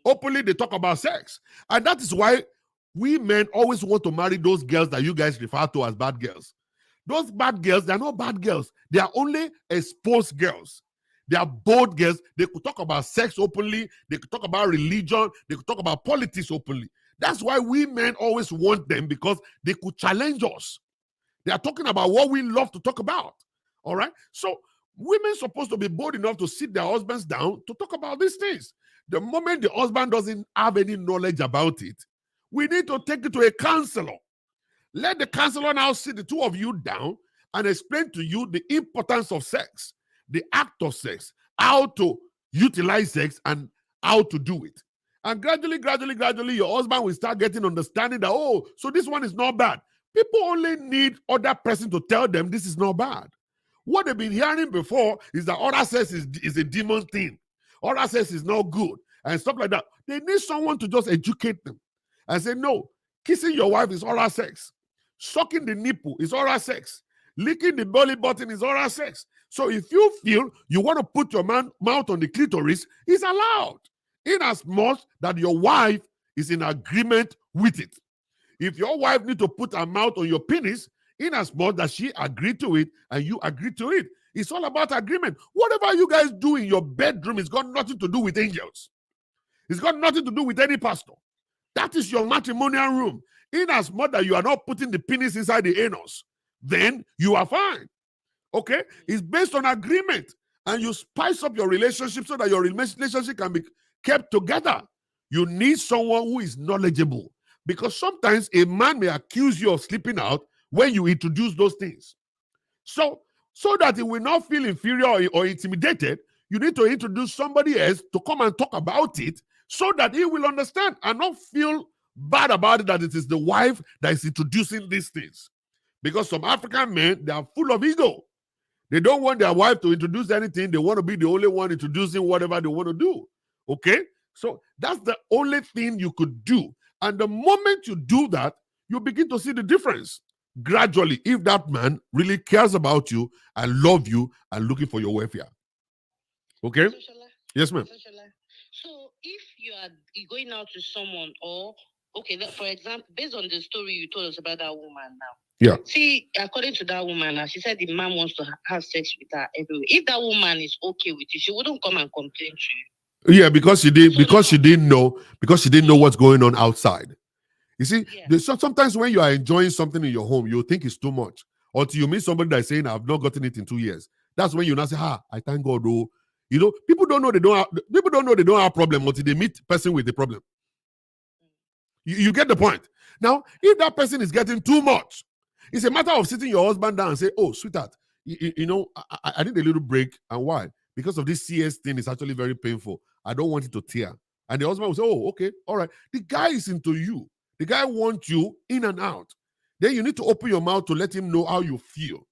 Openly, they talk about sex. And that is why we men always want to marry those girls that you guys refer to as bad girls. Those bad girls, they're not bad girls. They are only exposed girls. They are bold girls. They could talk about sex openly. They could talk about religion. They could talk about politics openly. That's why we men always want them, because they could challenge us. They are talking about what we love to talk about. All right? So women are supposed to be bold enough to sit their husbands down to talk about these things. The moment the husband doesn't have any knowledge about it, we need to take it to a counselor. Let the counselor now sit the two of you down and explain to you the importance of sex, the act of sex, how to utilize sex, and how to do it. And gradually, your husband will start getting understanding that, oh, so this one is not bad. People only need other person to tell them this is not bad. What they've been hearing before is that oral sex is a demon thing. Oral sex is not good and stuff like that. They need someone to just educate them and say, no, kissing your wife is oral sex. Sucking the nipple is oral sex. Licking the belly button is oral sex. So if you feel you want to put your mouth on the clitoris, it's allowed, in as much that your wife is in agreement with it. If your wife needs to put her mouth on your penis, in as much that she agreed to it and you agree to it, it's all about agreement. Whatever you guys do in your bedroom, it's got nothing to do with angels. It's got nothing to do with any pastor. That is your matrimonial room. In as much that you are not putting the penis inside the anus, then you are fine. Okay? It's based on agreement. And you spice up your relationship so that your relationship can be kept together. You need someone who is knowledgeable. Because sometimes a man may accuse you of sleeping out when you introduce those things. So that he will not feel inferior or intimidated, you need to introduce somebody else to come and talk about it so that he will understand and not feel bad about it, that it is the wife that is introducing these things. Because some African men, they are full of ego. They don't want their wife to introduce anything. They want to be the only one introducing whatever they want to do. Okay? So that's the only thing you could do. And the moment you do that, you begin to see the difference gradually, if that man really cares about you and love you and looking for your welfare. Okay? Yes, ma'am. So if you are going out to someone, or okay, for example, based on the story you told us about that woman now. Yeah. See, according to that woman now, she said the man wants to have sex with her everywhere. If that woman is okay with it, she wouldn't come and complain to you. Yeah, because she didn't know what's going on outside. You see, sometimes when you are enjoying something in your home, you think it's too much. Until you meet somebody that's saying, I've not gotten it in 2 years. That's when you now say, I thank God, oh. You know, people don't know they don't have problem until they meet person with the problem. You get the point. Now, if that person is getting too much, it's a matter of sitting your husband down and say, oh, sweetheart, you know, I need a little break. And why? Because of this CS thing is actually very painful. I don't want it to tear. And the husband will say, oh, okay, all right. The guy is into you. The guy wants you in and out. Then you need to open your mouth to let him know how you feel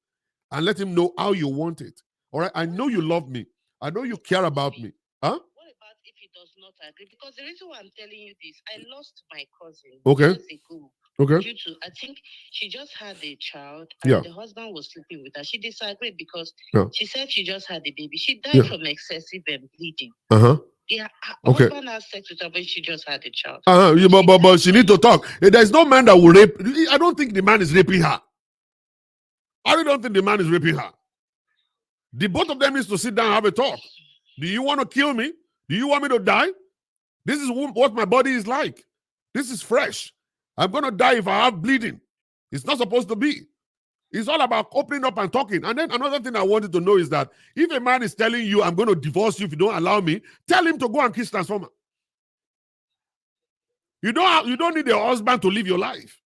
and let him know how you want it. All right? I know you love me. I know you care about me. Huh? What about if he does not agree? Because the reason why I'm telling you this, I lost my cousin years ago. Okay. Due to, I think she just had a child and the husband was sleeping with her. She disagreed because she said she just had a baby. She died from excessive bleeding. Uh-huh. Yeah, her husband had sex with her when she just had a child. But she need to talk. There's no man that will rape. I don't think the man is raping her. I really don't think the man is raping her. The both of them needs to sit down and have a talk. Do you want to kill me? Do you want me to die? This is what my body is like. This is fresh. I'm going to die if I have bleeding. It's not supposed to be. It's all about opening up and talking. And then another thing I wanted to know is that if a man is telling you, I'm going to divorce you if you don't allow me, tell him to go and kiss transformer. You don't need a husband to live your life.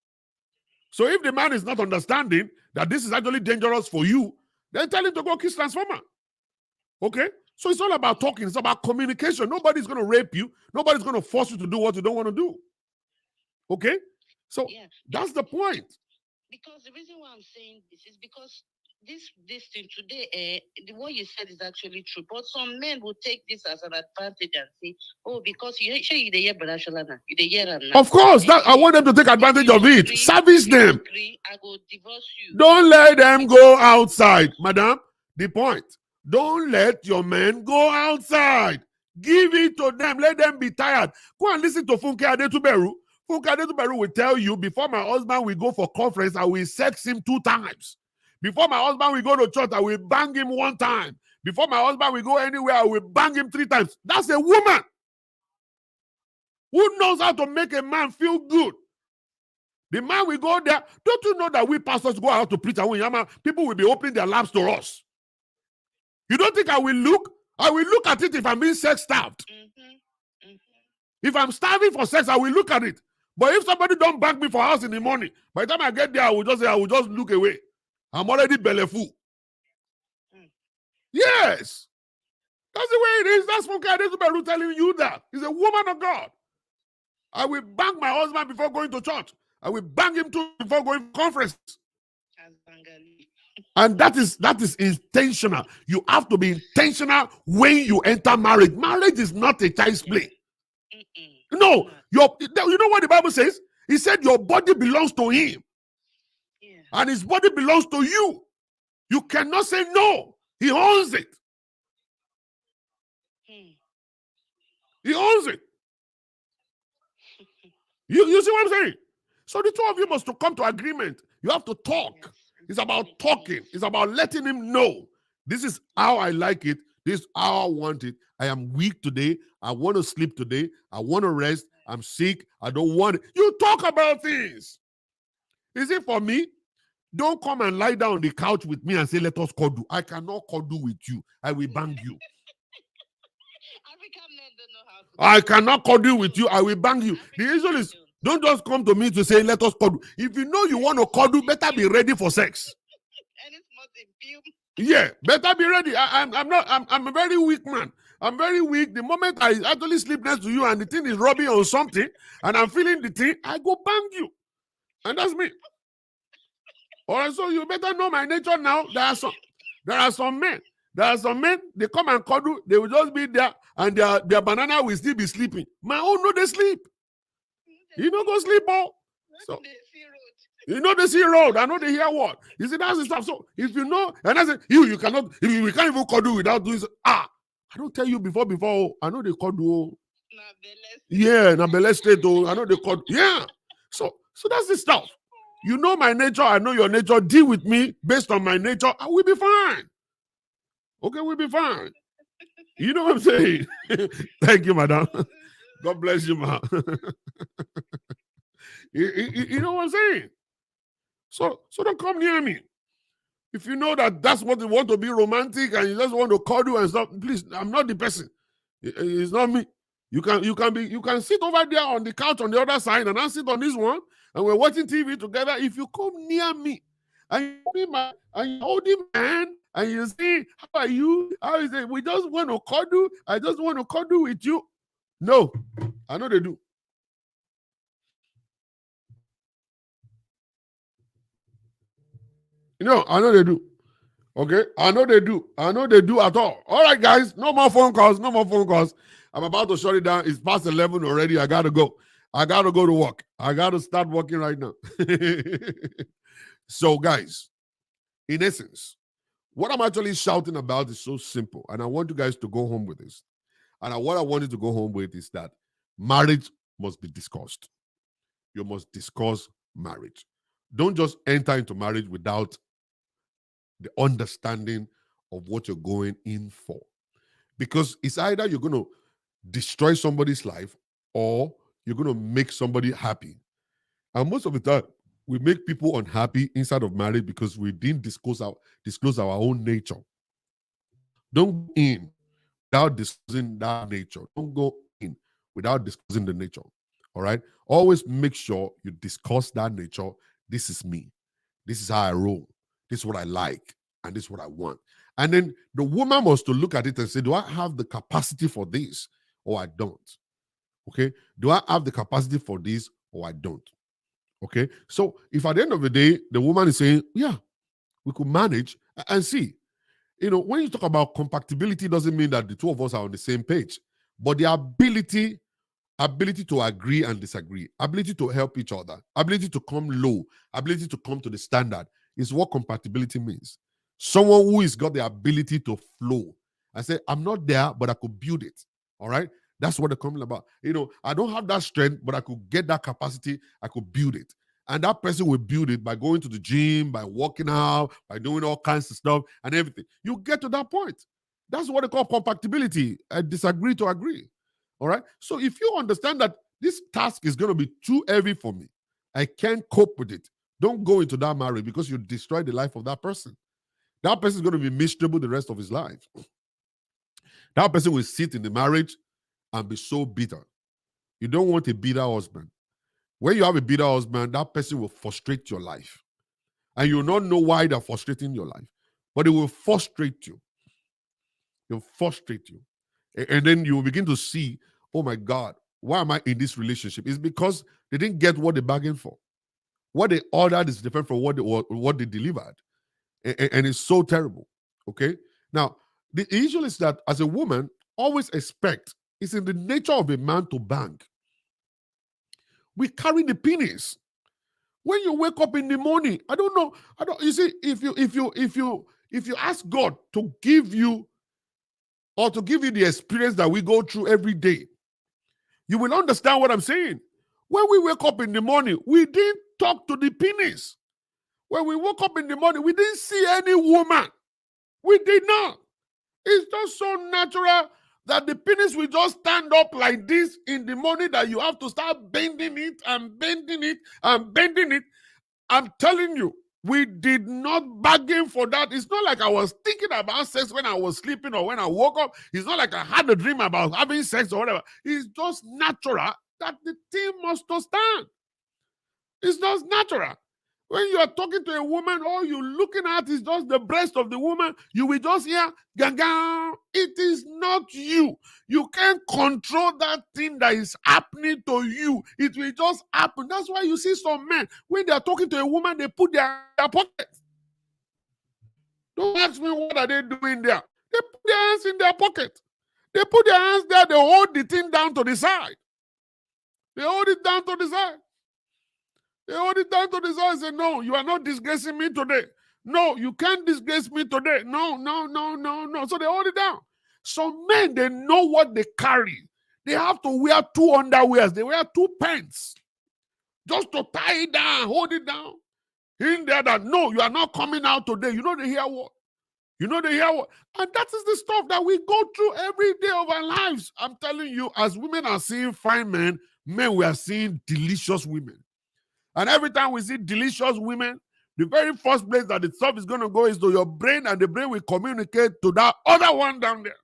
So if the man is not understanding that this is actually dangerous for you, then tell him to go kiss transformer. Okay? So it's all about talking. It's about communication. Nobody's going to rape you. Nobody's going to force you to do what you don't want to do. Okay? So that's the point. Because the reason why I'm saying this is because this thing today, what you said is actually true. But some men will take this as an advantage and say, oh, because you the year Brother Shalana, you the year. Of course, I want them to take advantage of it. Service them. I will divorce you. Don't let them go outside, madam. The point. Don't let your men go outside. Give it to them. Let them be tired. Go and listen to Funke Adetuberu. Funke Adetuberu will tell you, before my husband will go for conference, I will sex him 2 times. Before my husband will go to church, I will bang him 1 time. Before my husband will go anywhere, I will bang him 3 times. That's a woman who knows how to make a man feel good. The man will go there. Don't you know that we pastors go out to preach and people will be opening their laps to us? You don't think I will look? I will look at it if I'm being sex-starved. If I'm starving for sex, I will look at it. But if somebody don't bang me for house in the morning, by the time I get there, I will just look away. I'm already belly full. Yes. That's the way it is. That's Funke Adetuberu telling you that. He's a woman of God. I will bang my husband before going to church. I will bang him too before going to conference. And that is intentional. You have to be intentional when you enter marriage. Marriage is not a child's play. No, you know what the Bible says? He said your body belongs to him. And his body belongs to you. You cannot say no. He owns it. He owns it. You see what I'm saying? So the 2 of you must come to agreement. You have to talk. It's about talking. It's about letting him know. This is how I like it. This is how I want it. I am weak today. I want to sleep today. I want to rest. I'm sick. I don't want it. You talk about things. Is it for me? Don't come and lie down on the couch with me and say, let us cuddle. I cannot cuddle with you. I will bang you. I cannot cuddle with you. I will bang you. The issue is, don't just come to me to say, let us cuddle. If you know you want to cuddle, better be ready for sex. Yeah, better be ready. I'm a very weak man. I'm very weak. The moment I actually sleep next to you and the thing is rubbing on something and I'm feeling the thing, I go bang you. And that's me. All right, so you better know my nature now. There are some men, they come and cuddle, they will just be there and their banana will still be sleeping. My own no, they sleep. You know, go sleep, oh. So, you know they see road. I know they hear what. You see, that's the stuff. So if you know, and I say, you cannot, we can't even cuddle without doing so. I don't tell you before. I know they cuddle. Yeah, na belle state. I know they cuddle. Yeah. So that's the stuff. You know my nature. I know your nature. Deal with me based on my nature. I will be fine. Okay, we'll be fine. You know what I'm saying? Thank you, madam. God bless you, ma. You know what I'm saying? So don't come near me. If you know that that's what you want to be romantic and you just want to cuddle and stuff, please, I'm not the person. It's not me. You can sit over there on the couch on the other side and I sit on this one and we're watching TV together. If you come near me and you hold him hand and you say, how are you? How is it? We just want to cuddle. I just want to cuddle with you. No, I know they do. I know they do. Okay, I know they do. I know they do at all. All right, guys, no more phone calls. No more phone calls. I'm about to shut it down. It's past 11 already. I got to go. I got to go to work. I got to start working right now. So, guys, in essence, what I'm actually shouting about is so simple. And I want you guys to go home with this. And what I want you to go home with is that marriage must be discussed. You must discuss marriage. Don't just enter into marriage without the understanding of what you're going in for. Because it's either you're going to destroy somebody's life or you're going to make somebody happy. And most of the time, we make people unhappy inside of marriage because we didn't disclose our own nature. Don't go in without disclosing that nature. Don't go in without disclosing the nature. All right? Always make sure you discuss that nature. This is me. This is how I roll. This is what I like, and this is what I want. And then the woman must to look at it and say, do I have the capacity for this or I don't? Okay? Do I have the capacity for this or I don't? Okay? So if at the end of the day, the woman is saying, yeah, we could manage and see. When you talk about compatibility, doesn't mean that the two of us are on the same page, but the ability to agree and disagree, ability to help each other, ability to come low, ability to come to the standard is what compatibility means. Someone who has got the ability to flow. I say, I'm not there, but I could build it. All right? That's what they're coming about. I don't have that strength, but I could get that capacity. I could build it. And that person will build it by going to the gym, by working out, by doing all kinds of stuff and everything. You get to that point. That's what they call compatibility. I disagree to agree. All right. So if you understand that this task is going to be too heavy for me, I can't cope with it. Don't go into that marriage because you destroy the life of that person. That person is going to be miserable the rest of his life. That person will sit in the marriage and be so bitter. You don't want a bitter husband. When you have a bitter husband, that person will frustrate your life. And you'll not know why they're frustrating your life. But it will frustrate you. It'll frustrate you. And then you will begin to see, oh my God, why am I in this relationship? It's because they didn't get what they bargained for. What they ordered is different from what they delivered. And it's so terrible. Okay? Now, the issue is that as a woman, always expect, it's in the nature of a man to bang. We carry the penis. When you wake up in the morning, you see, if you ask God to give you the experience that we go through every day, you will understand what I'm saying. When we wake up in the morning, we didn't talk to the penis. When we woke up in the morning, we didn't see any woman. We did not. It's just so natural that the penis will just stand up like this in the morning that you have to start bending it and bending it and bending it. I'm telling you, we did not bargain for that. It's not like I was thinking about sex when I was sleeping or when I woke up. It's not like I had a dream about having sex or whatever. It's just natural that the thing must stand. It's just natural. When you are talking to a woman, all you're looking at is just the breast of the woman, you will just hear, gaga. It is not you. You can't control that thing that is happening to you. It will just happen. That's why you see some men, when they are talking to a woman, they put their pocket. Don't ask me what are they doing there. They put their hands in their pocket. They put their hands there, they hold the thing down to the side. They hold it down to the side. They hold it down to the side and say, no, you are not disgracing me today. No, you can't disgrace me today. No, no, no, no, no. So they hold it down. Some men, they know what they carry. They have to wear 2 underwears. They wear 2 pants just to tie it down, hold it down. In there that, no, you are not coming out today. You know they hear what? You know they hear what? And that is the stuff that we go through every day of our lives. I'm telling you, as women are seeing fine men, we are seeing delicious women. And every time we see delicious women, the very first place that the stuff is going to go is to your brain, and the brain will communicate to that other one down there.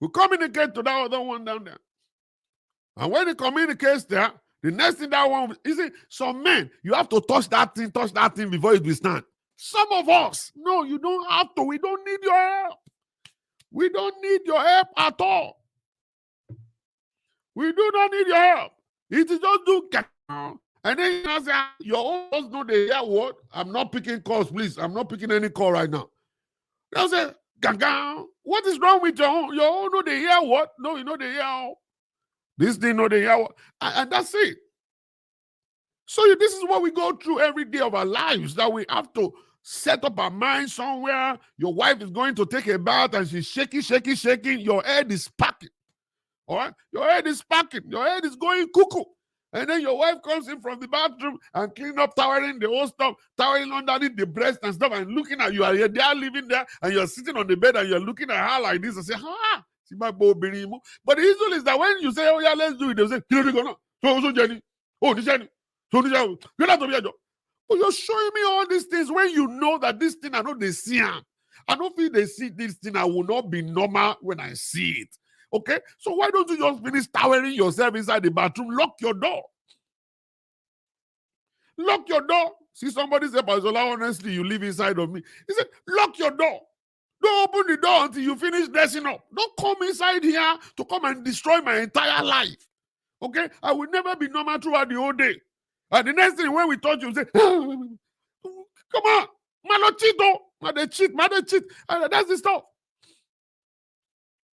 We communicate to that other one down there. And when it communicates there, the next thing that one, you see, some men, you have to touch that thing before it will stand. Some of us, no, you don't have to. We don't need your help. We don't need your help at all. We do not need your help. It is just do, and then you say, your own boss know they hear what? I'm not picking calls, please. I'm not picking any call right now. They'll say, what is wrong with your own? Your own know they hear what? No, you know they hear this thing, know they hear what? And that's it. So this is what we go through every day of our lives, that we have to set up our mind somewhere. Your wife is going to take a bath and she's shaking. Your head is packing. All right? Your head is packing. Your head is going cuckoo. And then your wife comes in from the bathroom and clean up, towering the whole stuff, towering underneath the breast and stuff, and looking at you. They are living there, and you're sitting on the bed and you're looking at her like this and say, see my boy. But the issue is that when you say, oh yeah, let's do it, they'll say, so Jenny, oh, this Jenny, so this Jenny, you're not to be a job. But you're showing me all these things when you know that this thing, I know they see them. I don't feel they see this thing, I will not be normal when I see it. Okay? So why don't you just finish towering yourself inside the bathroom? Lock your door. Lock your door. See, somebody said, Pazola, honestly, you live inside of me. He said, lock your door. Don't open the door until you finish dressing up. Don't come inside here to come and destroy my entire life. Okay? I will never be normal throughout the whole day. And the next thing, when we touch you, say, come on. Man, cheat, though. Man, they cheat. And that's the stuff.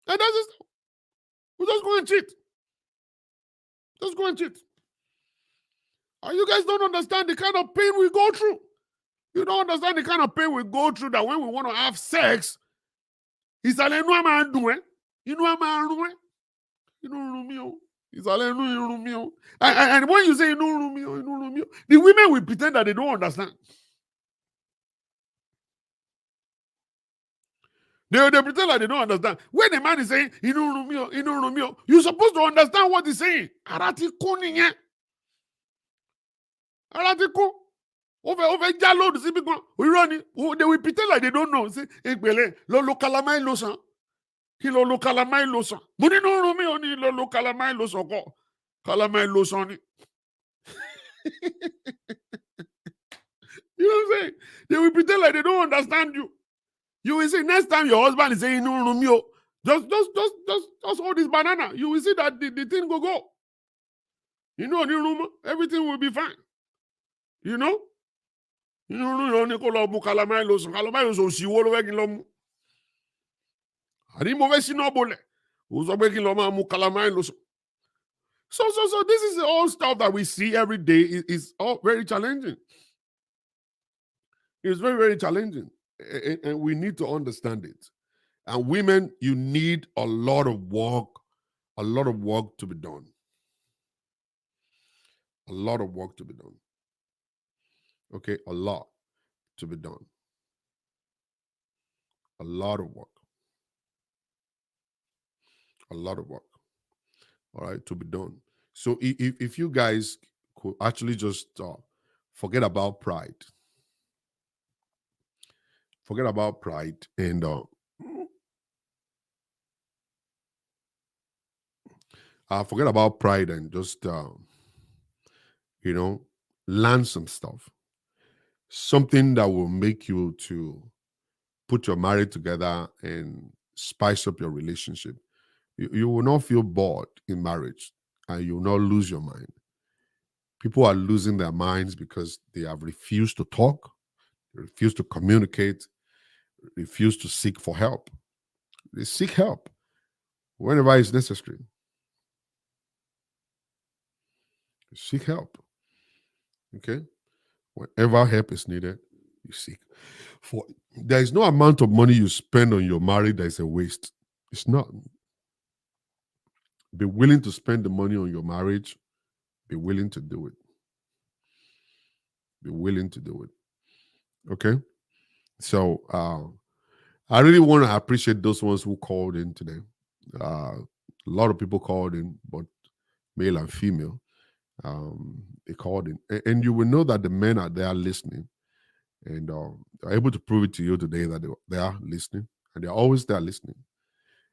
And that's the stuff. We just go and cheat. Just go and cheat. And you guys don't understand the kind of pain we go through. You don't understand the kind of pain we go through, that when we want to have sex, it's all you know man doing. You know man doing. You know it's all you know. And when you say you know, the women will pretend that they don't understand. They pretend like they don't understand. When the man is saying, you know, you're supposed to understand what he's saying. Arati kuniye. Arati over jalo see people we run. They will pretend like they don't know. Say, lo kalamai losan. Kilo lo kalamai losan. Muni no me oni lo kalamai losan ko. Kalamai losan. You know what I'm saying? They will pretend like they don't understand you. You will see next time your husband is saying no, Romeo, just hold this banana. You will see that the thing go. You know, everything will be fine. You know? You know, Nicola Bucalamai Los Calamai, she will work in Lom. I didn't move no bole. Who's a working Loma Mucalamai Los. So this is all stuff that we see every day. It's all very challenging. It's very, very challenging. And we need to understand it. And women, you need a lot of work to be done. A lot of work to be done. Okay, a lot to be done. A lot of work. A lot of work. All right, to be done. So if you guys could actually just forget about pride. Forget about pride and forget about pride and just learn some stuff. Something that will make you to put your marriage together and spice up your relationship. You will not feel bored in marriage, and you will not lose your mind. People are losing their minds because they have refused to talk, refused to communicate, refused to seek for help. They seek help whenever it's necessary. Seek help. Okay? Whenever help is needed, you seek. For there is no amount of money you spend on your marriage that is a waste. It's not. Be willing to spend the money on your marriage. Be willing to do it. Be willing to do it. Okay? So I really want to appreciate those ones who called in today. A lot of people called in, but male and female. They called in. And you will know that the men are there listening. And they're able to prove it to you today that they are listening. And they're always there listening.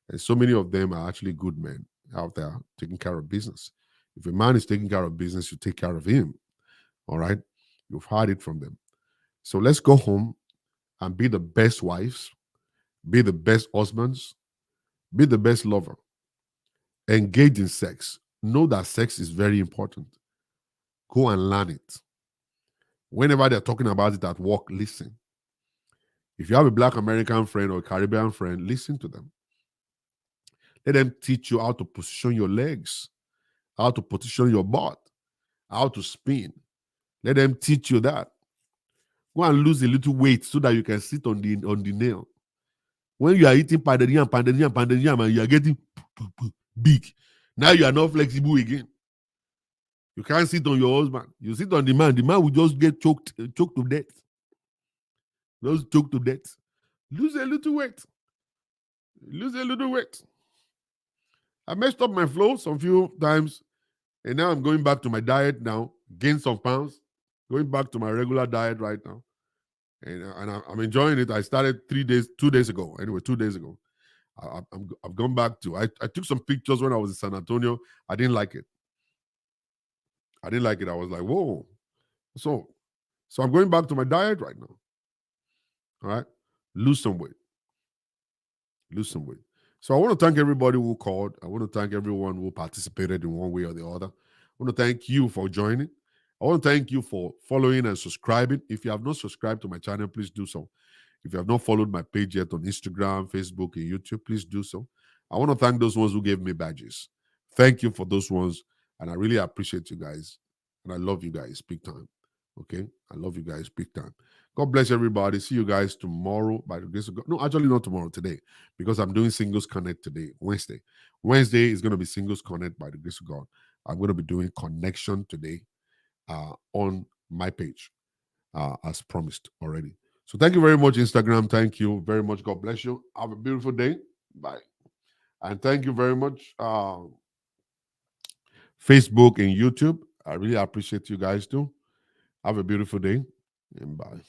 And so many of them are actually good men out there taking care of business. If a man is taking care of business, you take care of him. All right? You've heard it from them. So let's go home and be the best wives, be the best husbands, be the best lover. Engage in sex. Know that sex is very important. Go and learn it. Whenever they're talking about it at work, listen. If you have a Black American friend or a Caribbean friend, listen to them. Let them teach you how to position your legs, how to position your butt, how to spin. Let them teach you that. Go and lose a little weight so that you can sit on the nail. When you are eating pounded yam, and you are getting big, now you are not flexible again. You can't sit on your husband. You sit on the man will just get choked to death. Just choked to death. Lose a little weight. Lose a little weight. I messed up my flow some few times, and now I'm going back to my diet now. Gain some pounds. Going back to my regular diet right now. And I'm enjoying it. I started 2 days ago. Anyway, 2 days ago. I've gone back to, I took some pictures when I was in San Antonio. I didn't like it. I was like, whoa. So I'm going back to my diet right now. All right. Lose some weight. So I want to thank everybody who called. I want to thank everyone who participated in one way or the other. I want to thank you for joining. I want to thank you for following and subscribing. If you have not subscribed to my channel, please do so. If you have not followed my page yet on Instagram, Facebook, and YouTube, please do so. I want to thank those ones who gave me badges. Thank you for those ones. And I really appreciate you guys. And I love you guys big time. Okay? I love you guys big time. God bless everybody. See you guys tomorrow by the grace of God. No, actually not tomorrow, today. Because I'm doing Singles Connect today, Wednesday. Wednesday is going to be Singles Connect by the grace of God. I'm going to be doing connection today on my page as promised already. So thank you very much, Instagram. Thank you very much. God bless you. Have a beautiful day. Bye. And thank you very much, Facebook and YouTube. I really appreciate you guys too. Have a beautiful day and bye.